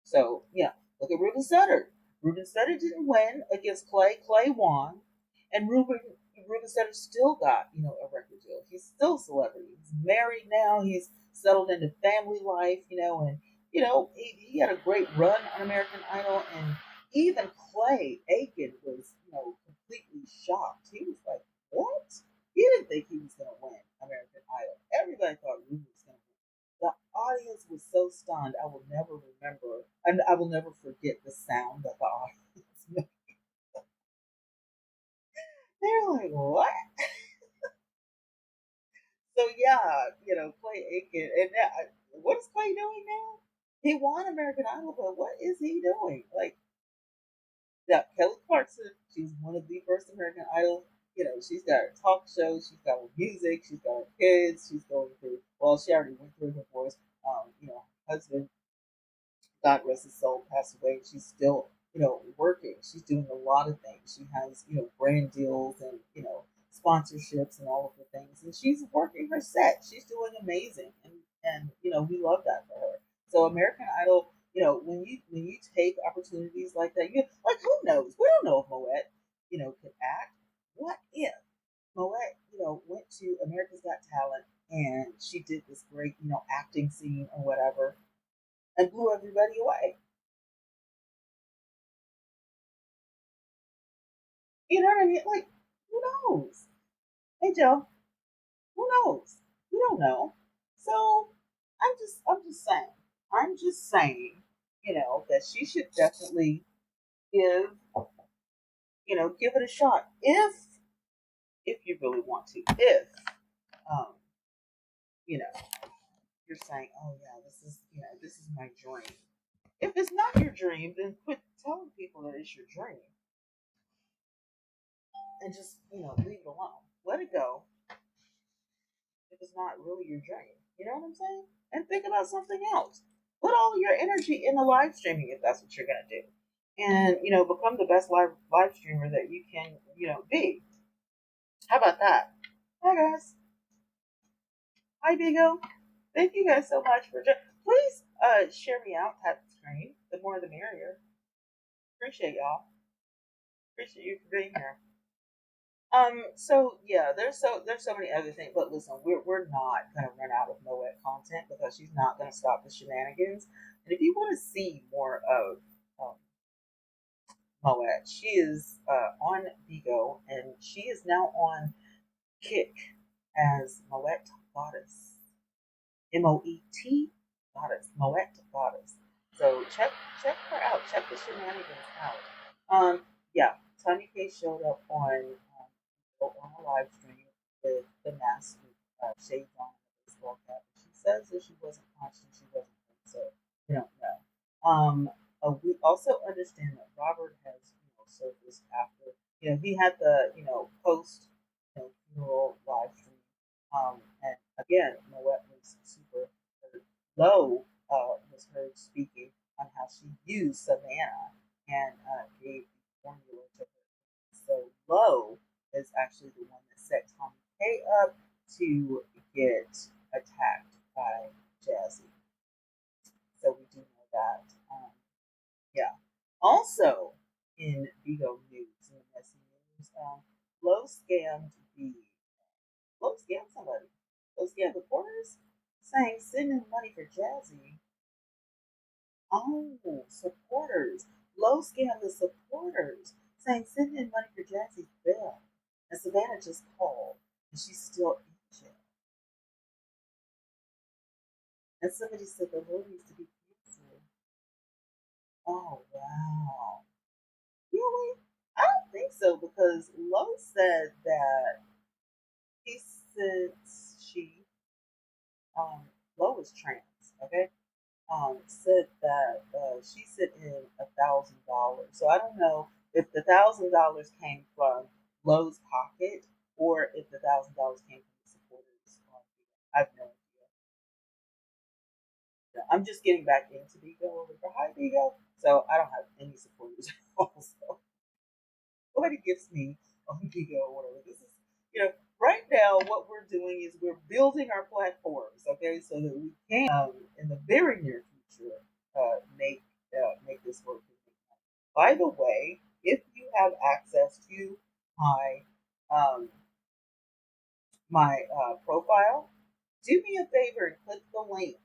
S1: So yeah, look at Ruben Sutter. Ruben Sutter didn't win against Clay. Clay won, and Ruben Sutter still got a record deal. He's still a celebrity. He's married now. He's settled into family life. And he had a great run on American Idol, and even Clay Aiken was completely shocked. He was like, "What?" He didn't think he was going to win American Idol. Everybody thought Ruben was going to win. The audience was so stunned. I will never remember, and I will never forget the sound that the audience made. They're like, "What?" So yeah, Clay Aiken, and what is Clay doing now? He won American Idol, but what is he doing? Like, yeah, Kelly Clarkson, she's one of the first American Idol. She's got her talk show, she's got her music, she's got her kids, she's going through. Well, she already went through her divorce. Husband, God rest his soul, passed away. She's still, working. She's doing a lot of things. She has, brand deals and, sponsorships and all of the things. And she's working her set. She's doing amazing. And we love that for her. So American Idol, when you take opportunities like that, like who knows? We don't know if Moet, could act. What if Moet, went to America's Got Talent and she did this great, acting scene or whatever and blew everybody away? You know what I mean? Like, who knows? Hey Joe, who knows? We don't know. So I'm just saying. I'm just saying, that she should definitely give, give it a shot if you really want to. If um, you know, you're saying, oh yeah, this is my dream. If it's not your dream, then quit telling people that it's your dream and just, leave it alone. Let it go if it's not really your dream. You know what I'm saying? And think about something else. Put all your energy in the live streaming if that's what you're gonna do. And become the best live streamer that you can, be. How about that? Hi guys. Hi Bigo. Thank you guys so much for please share me out, tap the screen. The more the merrier. Appreciate y'all. Appreciate you for being here. So yeah, there's so many other things, but listen, we're not gonna run out of Moet content because she's not gonna stop the shenanigans. And if you want to see more of um, Moet, she is on Bigo, and she is now on Kick as Moet Goddess, Moet Goddess, Moet Goddess. So check her out, check the shenanigans out. Yeah, Tanya K showed up on a live stream with the mask with shades on and a baseball cap. She says that she wasn't punched and she wasn't hurt, so we don't know. We also understand that Robert has surfaced after he had the post funeral live stream. And again, Moet was super hurt. Low was heard speaking on how she used Savannah and gave the formula to her. So Low is actually the one that set Tommy K up to get attacked by Jazzy. So we do know that. Also, in Vigo news, in the messy news, Low scammed the Low scammed somebody. Low scammed the porters, saying send in money for Jazzy. Oh, supporters. Low scammed the supporters, saying send in money for Jazzy's bill. And Savannah just called, and she's still in jail. And somebody said the Lord needs to be canceled. Oh wow. Really? I don't think so because Lowe said that he since she um Lowe is trans, okay? Said that she sent in $1,000. So I don't know if the $1,000 came from Lowe's pocket or if the $1,000 came from the supporters. I have no idea. Yeah, I'm just getting back into Vigo over for Hi Vigo, so I don't have any supporters also. Nobody gets me on Giga or whatever. This is, right now what we're doing is we're building our platforms, okay, so that we can, in the very near future, make this work. By the way, if you have access to my um, profile, do me a favor and click the link.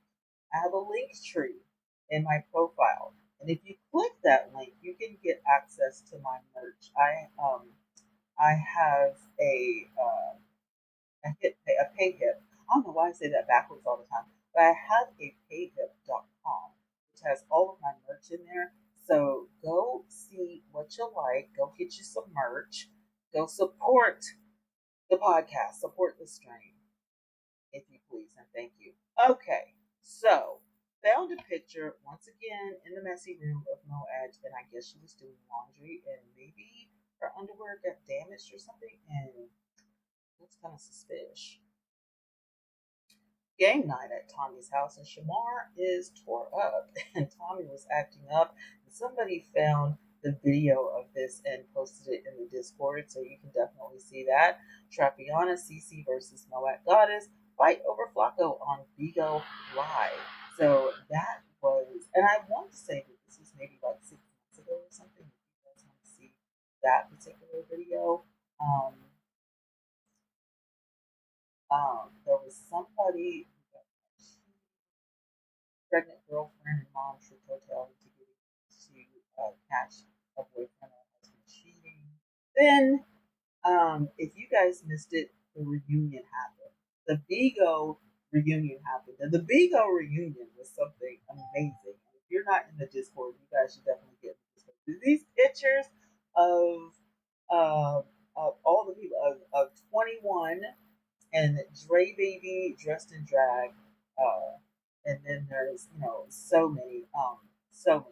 S1: I have a link tree in my profile, and if you click that link, you can get access to my merch. I have a payhip. I don't know why I say that backwards all the time, but I have a payhip.com, which has all of my merch in there. So go see what you like. Go get you some merch. Go support the podcast. Support the stream, if you please, and thank you. Okay, so found a picture once again in the messy room of Moed, and I guess she was doing laundry, and maybe her underwear got damaged or something, and looks kind of suspicious. Game night at Tommy's house, and Shamar is tore up, and Tommy was acting up. And somebody found the video of this and posted it in the Discord, so you can definitely see that. Trapiana CC versus Moet Goddess fight over Flacco on Vigo Live. So that was, and I want to say that this was maybe like 6 months ago or something. If you guys want to see that particular video, um, there was somebody who got pregnant girlfriend and mom tricked hotel into getting to catch a boyfriend or husband cheating. Then, if you guys missed it, the reunion happened. The Bigo reunion happened. And the Bigo reunion was something amazing. If you're not in the Discord, you guys should definitely get in the Discord. These pictures of all the people of 21 and Dre Baby dressed in drag. Uh, and then there's so many things.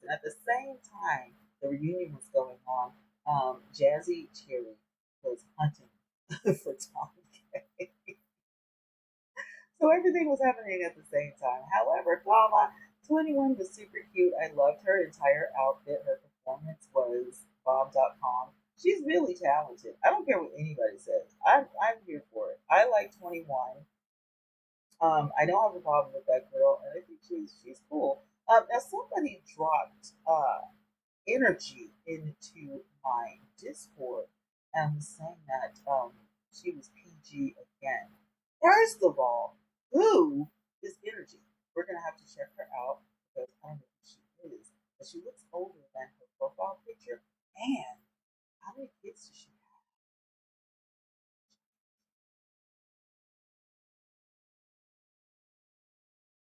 S1: And at the same time, the reunion was going on. Jazzy Cherry was hunting for Tom K. So everything was happening at the same time. However, Twanna 21 was super cute. I loved her entire outfit. Her performance was bomb.com. She's really talented. I don't care what anybody says. I'm here for it. I like 21. I don't have a problem with that girl, and I think she's cool. Now somebody dropped energy into my Discord and was saying that she was PG again. First of all, who is energy? We're gonna have to check her out because I don't know who she is, but she looks older than her profile picture. And how many kids does she have?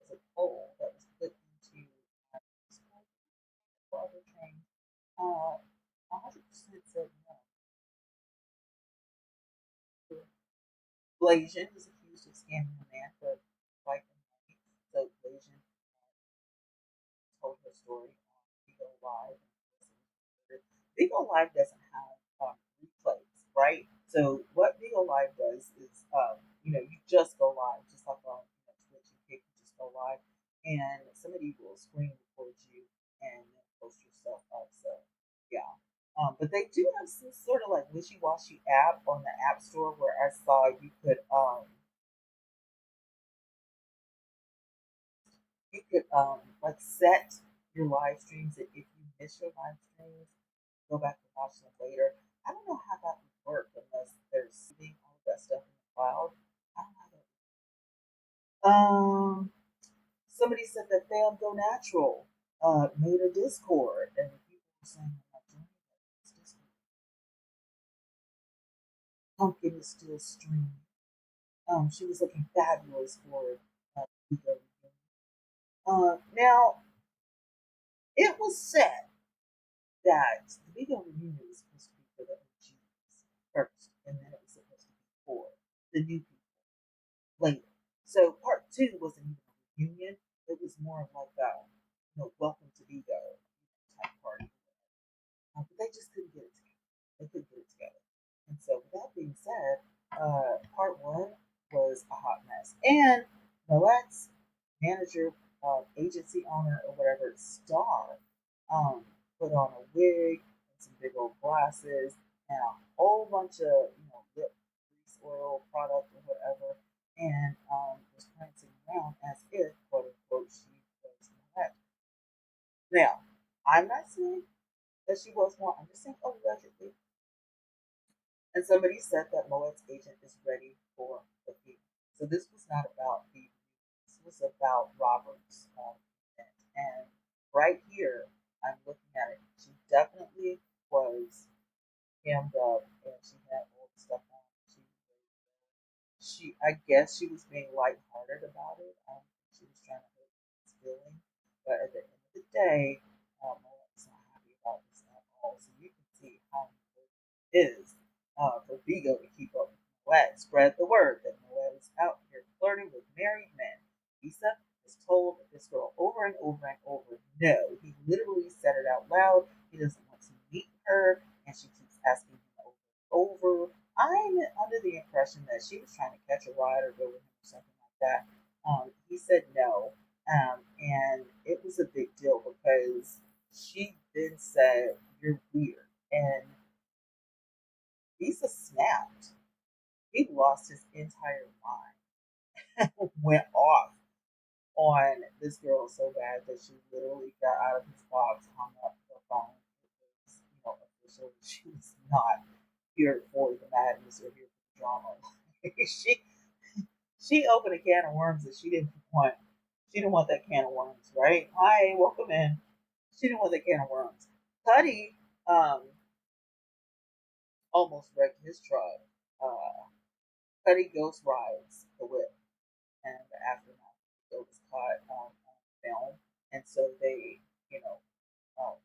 S1: It's a poll that was put into my Discord. Father trained. 100% said no. Blasian is accused of scamming a man for like money. So Blasian told her story on Vigo Live. Vigo Live doesn't have replays, right? So what Vigo Live does is, you just go live, just like on Twitch and Kick, you just go live, and somebody will screen record you and then post your stuff up. So yeah. But they do have some sort of like wishy-washy app on the App Store where I saw you could like set your live streams. If you miss your live streams, go back and watch them later. I don't know how that would work unless they're saving all of that stuff in the cloud. I don't know how that somebody said that Fam Go Natural made a Discord, and people were saying, I'm not joining this Discord. Pumpkin is still streaming. She was looking fabulous for Vigo. Now, it was said that the Vigo reunion was supposed to be for the OGs first, and then it was supposed to be for the new people later. So part two wasn't even a reunion; it was more of like a, welcome to Vigo type party. But they just couldn't get it together. They couldn't get it together. And so, with that being said, part one was a hot mess. And Moet's manager, agency owner, or whatever, Star, put on a wig and some big old glasses and a whole bunch of, lip grease oil product or whatever, and was prancing around as if, quote unquote, she was Moet. Now, I'm not saying that she was one. I'm just saying allegedly. And somebody said that Moet's agent is ready for the fee. So this was not about the. This was about Robert's event. And right here, I'm looking at it. She definitely was hammed up, and she had all the stuff on. I guess, she was being lighthearted about it. She was trying to hurt his feelings, but at the end of the day, Moet's not happy about this at all. So you can see how important it is for Vigo to keep up with Moet. Spread the word that Moet is out here flirting with married men. Lisa has told this girl over and over and over, no. He literally said it out loud. He doesn't want to meet her, and she keeps asking him over and over. I'm under the impression that she was trying to catch a ride or go with him or something like that. He said no, and it was a big deal because she then said, "You're weird," and Lisa snapped. He lost his entire mind, went off on this girl so bad that she literally got out of his box, hung up the phone. It was, official. She was not here for the madness or here for the drama. she she opened a can of worms that she didn't want. She didn't want that can of worms, right? Hi, welcome in. She didn't want that can of worms. Cuddy um, almost wrecked his truck. Cuddy ghost rides the whip, and the aftermath it was caught on film, and so they,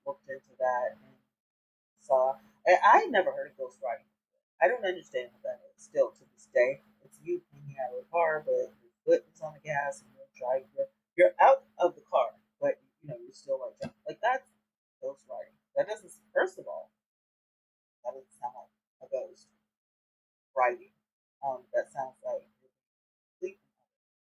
S1: looked into that and saw. I never heard of ghost riding. I don't understand what that is. Still to this day, it's you hanging out of the car, but your foot is on the gas and you're driving. You're out of the car, but you're still like driving. Like that's ghost riding. That doesn't. First of all, that doesn't sound like a ghost riding. That sounds like you're sleeping.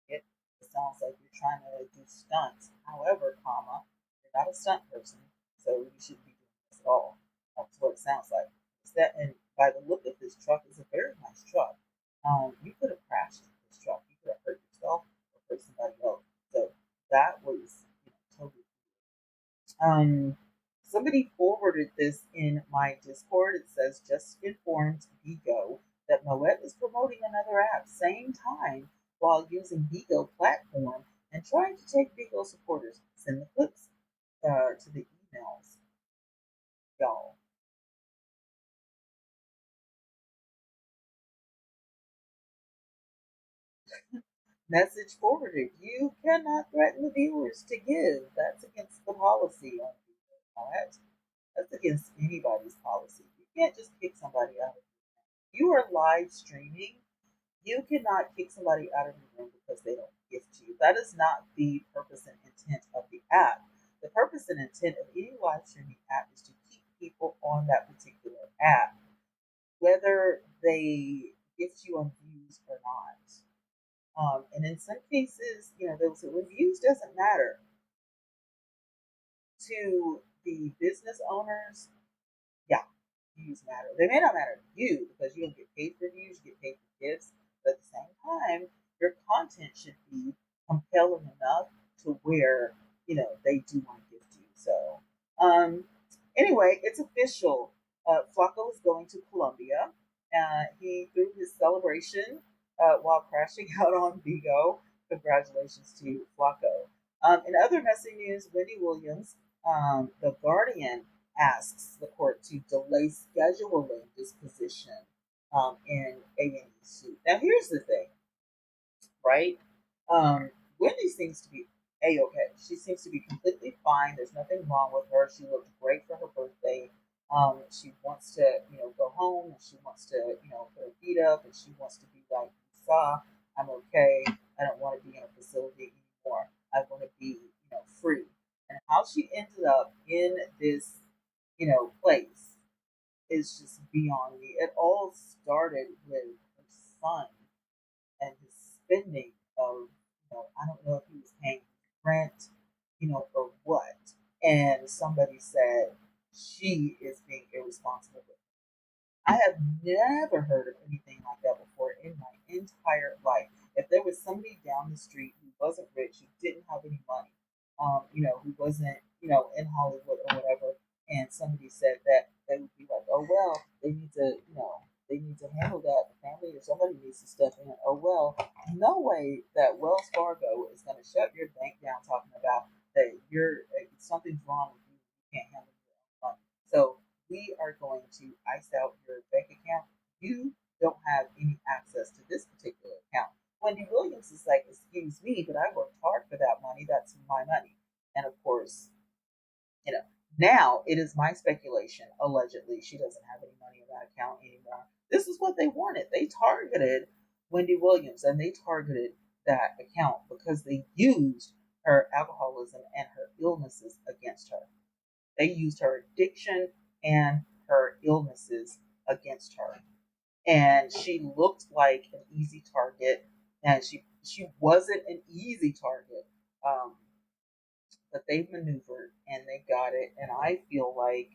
S1: It. It sounds like you're trying to do stunts. However, you're not a stunt person, so you shouldn't be doing this at all. That's what it sounds like. It's that, and by the look of this truck, it's a very nice truck. You could have crashed this truck. You could have hurt yourself or hurt somebody else. So that was, totally. Somebody forwarded this in my Discord. It says, just informed Vigo that Moet is promoting another app same time while using Vigo platform and trying to take Vigo supporters. Send the clips to the emails, y'all. Message forwarded. You cannot threaten the viewers to give. That's against the policy on Vigo. That's against anybody's policy. You can't just kick somebody out of you are live streaming. You cannot kick somebody out of your room because they don't gift to you. That is not the purpose and intent of the app. The purpose and intent of any live streaming app is to keep people on that particular app, whether they gift you on views or not. And in some cases, those reviews doesn't matter to the business owners. Yeah, views matter. They may not matter to you because you don't get paid for views, you get paid for gifts. But at the same time, your content should be compelling enough to where they do want to gift you. So, um, anyway, it's official. Flacco is going to Colombia. He threw his celebration while crashing out on Vigo. Congratulations to Flacco. In other messy news, Wendy Williams, the Guardian, asks the court to delay scheduling disposition in A&E suit. Now, here's the thing, right? Um, Wendy seems to be a-okay. She seems to be completely fine. There's nothing wrong with her. She looked great for her birthday. She wants to, go home, and she wants to, put her feet up, and she wants to be like, saw, I'm okay. I don't want to be in a facility anymore. I want to be, free. And how she ended up in this, place is just beyond me. It all started with her son and his spending of, I don't know if he was paying rent, or what. And somebody said she is being irresponsible. I have never heard of anything like that before in my entire life. If there was somebody down the street who wasn't rich, who didn't have any money, who wasn't, in Hollywood or whatever, and somebody said that, they would be like, oh well, they need to, they need to handle that. The family or somebody needs to step in. Oh well, no way that Wells Fargo is going to shut your bank down talking about that you're something's wrong with you. You can't handle your own money. So we are going to ice out your bank account. You don't have any access to this particular account. Wendy Williams is like, excuse me, but I worked hard for that money. That's my money. And of course, you know, now it is my speculation, allegedly, she doesn't have any money in that account anymore. This is what they wanted. They targeted Wendy Williams and they targeted that account because they used her alcoholism and her illnesses against her. They used her addiction and her illnesses against her. And she looked like an easy target, and she wasn't an easy target. Um, but they maneuvered and they got it. And I feel like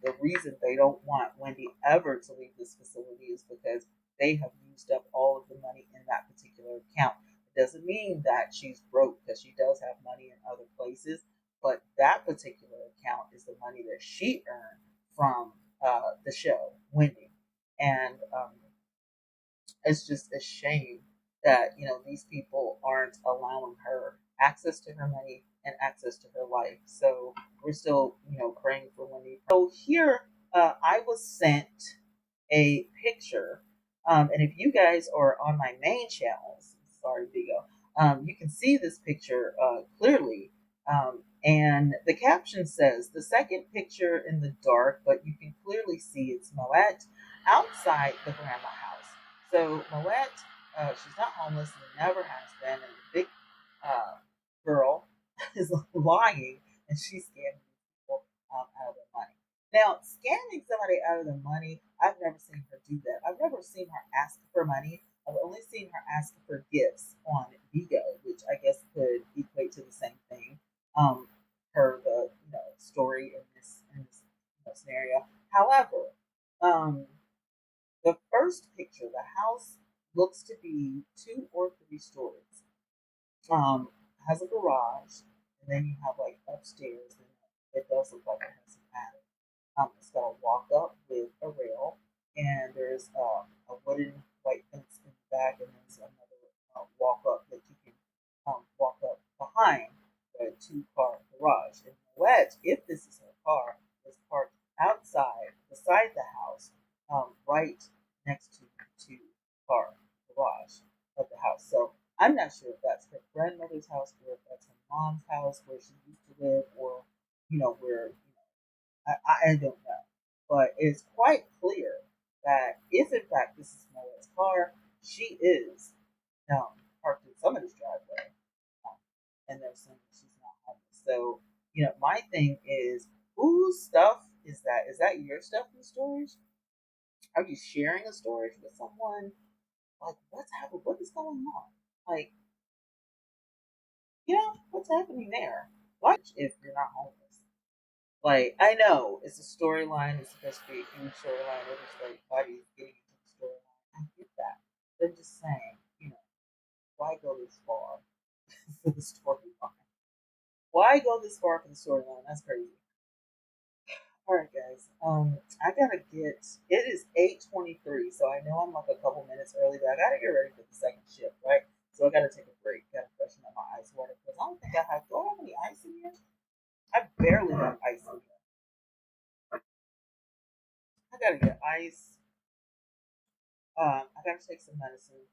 S1: the reason they don't want Wendy ever to leave this facility is because they have used up all of the money in that particular account. It doesn't mean that she's broke because she does have money in other places, but that particular account is the money that she earned from the show, Wendy. And it's just a shame that these people aren't allowing her access to her money and access to her life. So we're still praying for Wendy. So here I was sent a picture, and if you guys are on my main channels, sorry Vigo, you can see this picture clearly. And the caption says, the second picture in the dark, but you can clearly see it's Moet outside the grandma house. So Moet, she's not homeless and never has been. And the big girl is lying, and she's scamming people out of their money. Now, scamming somebody out of their money, I've never seen her do that. I've never seen her ask for money. I've only seen her ask for gifts on Vigo, which I guess could equate to the same thing. Per the story in this scenario. However, um, the first picture, the house looks to be 2 or 3 stories. Has a garage, and then you have like upstairs, and it does look like it has some attic. It's got a walk up with a rail, and there's a wooden white fence in the back, and there's another walk up that you can walk up behind the 2 car garage. And Moet, if this is her car, is parked outside beside the house, right next to the 2 car garage of the house. So I'm not sure if that's her grandmother's house or if that's her mom's house where she used to live, or where I don't know. But it's quite clear that if in fact this is Noah's car, she is parked in somebody's driveway, um, and they're saying she's not homeless. So my thing is, whose stuff is that? Is that your stuff in storage? Are you sharing a storage with someone? Like, what's happening? What is going on? Like, what's happening there? Watch if you're not homeless. Like, I know it's a storyline, it's supposed to be a huge storyline, everybody's getting into the storyline. I get that. But I'm just saying, why go this far for the storyline? Why go this far for the storyline? That's crazy. All right, guys. I gotta get. It is 8:23, so I know I'm like a couple minutes early, but I gotta get ready for the second shift, right? So I gotta take a break. Gotta freshen up my ice water because I don't think I have. Do I have any ice in here? I barely have ice in here. I gotta get ice. I gotta take some medicine.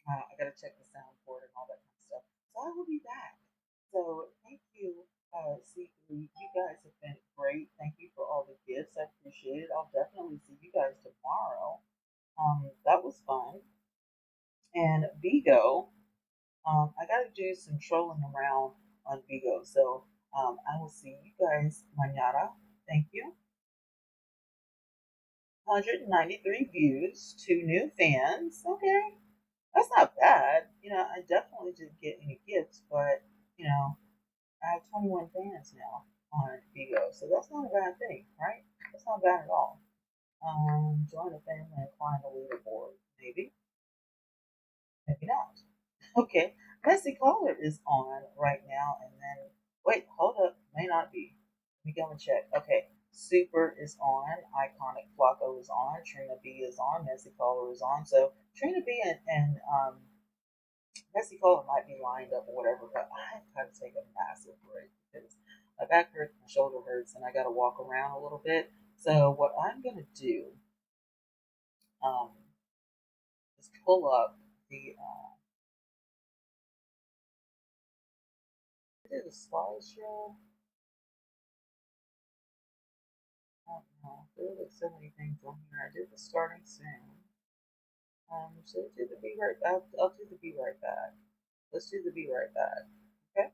S1: I gotta check the soundboard and all that kind of stuff. So I will be back. So thank you, C3. You guys have been great. Thank you for all the gifts. I appreciate it. I'll definitely see you guys tomorrow. That was fun. And Vigo, I got to do some trolling around on Vigo. So I will see you guys mañana. Thank you. 193 views, two new fans. Okay, that's not bad. I definitely didn't get any gifts, but I have 21 fans now on Vigo, so that's not a bad thing, right? That's not bad at all. Join the family and climb the leaderboard. Maybe, maybe not. Okay, Messi Caller is on right now, and then wait, hold up, may not be. Let me go and check. Okay, Super is on, Iconic Flacco is on, Trina B is on, Messi Caller is on. So Trina B and Messi Caller might be lined up or whatever, but I've got to take a massive break because my back hurts, my shoulder hurts, and I got to walk around a little bit. So what I'm gonna do um, is pull up the. I did a slideshow. I don't know. There are like so many things on here. I did the starting soon. So do the be right. I'll do the be right back. Let's do the be right back. Okay.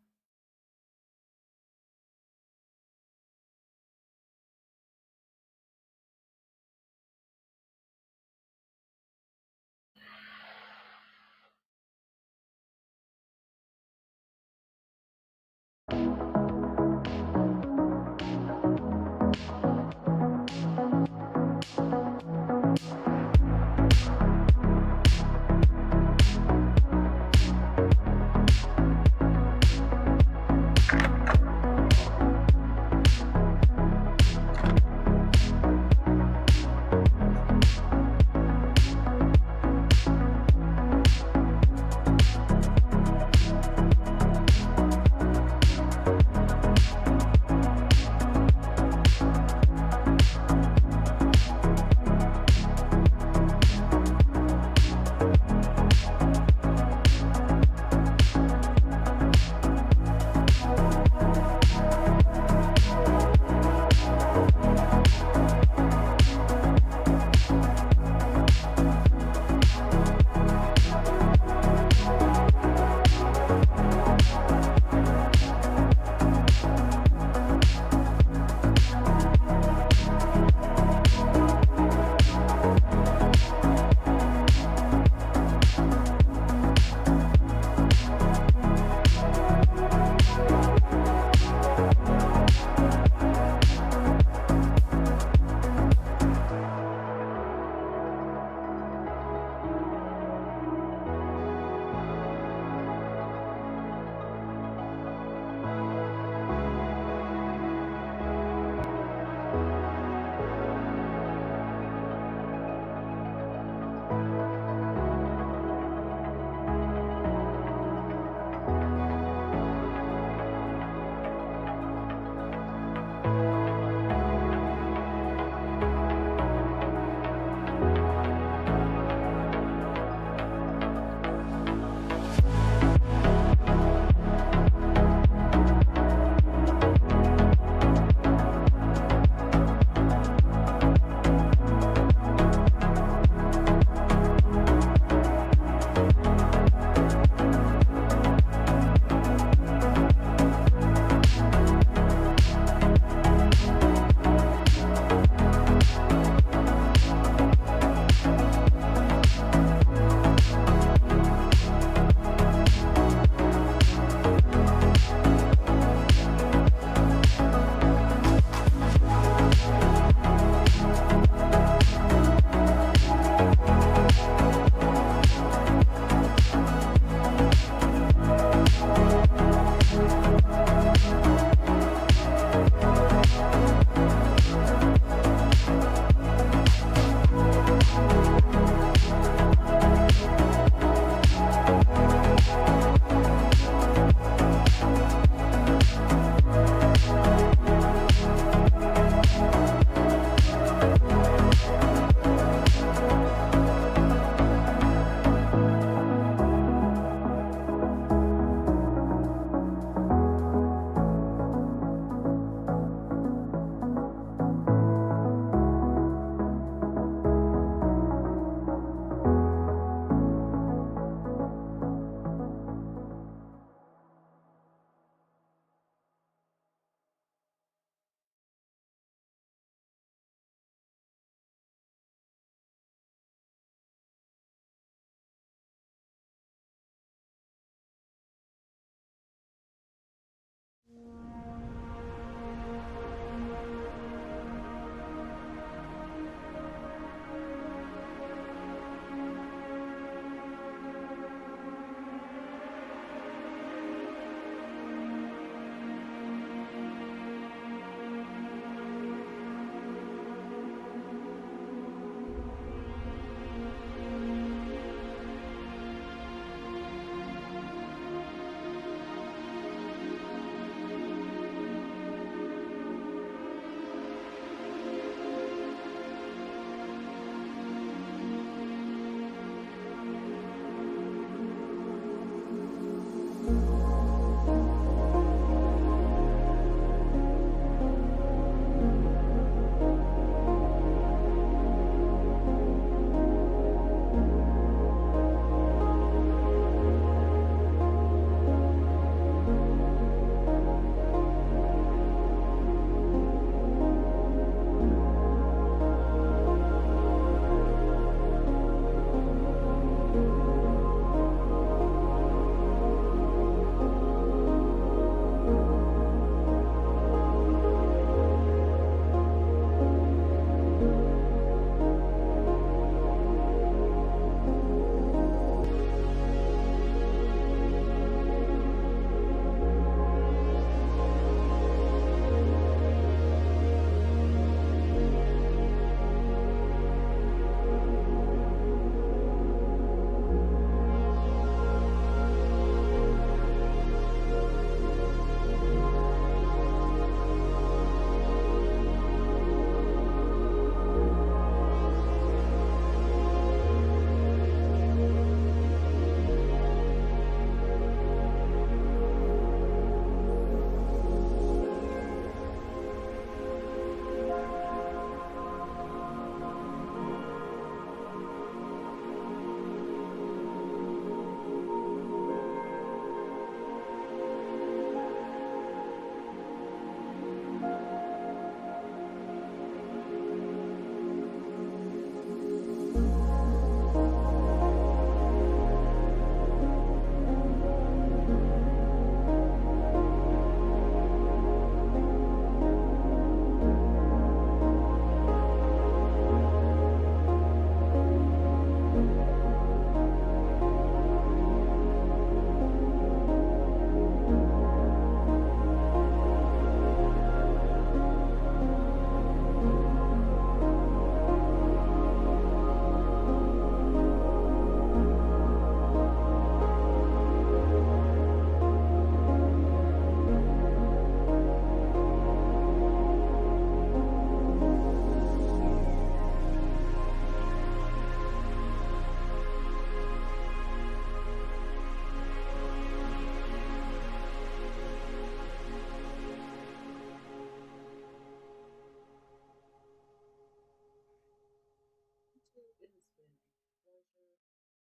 S1: It has been a pleasure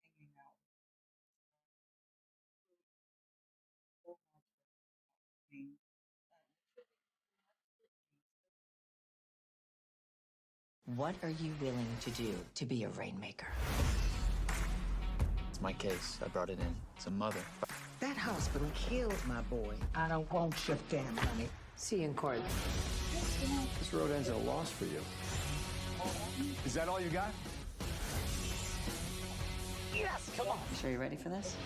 S1: hanging out with you. So much for being
S4: What are you willing to do to be a rainmaker?
S5: It's my case. I brought it in. It's a mother.
S6: That hospital killed my boy. I don't want your damn money.
S4: See you in court.
S7: This road ends in a loss for you. Is that all you got?
S6: Yes, come on.
S4: Sure you're ready for this?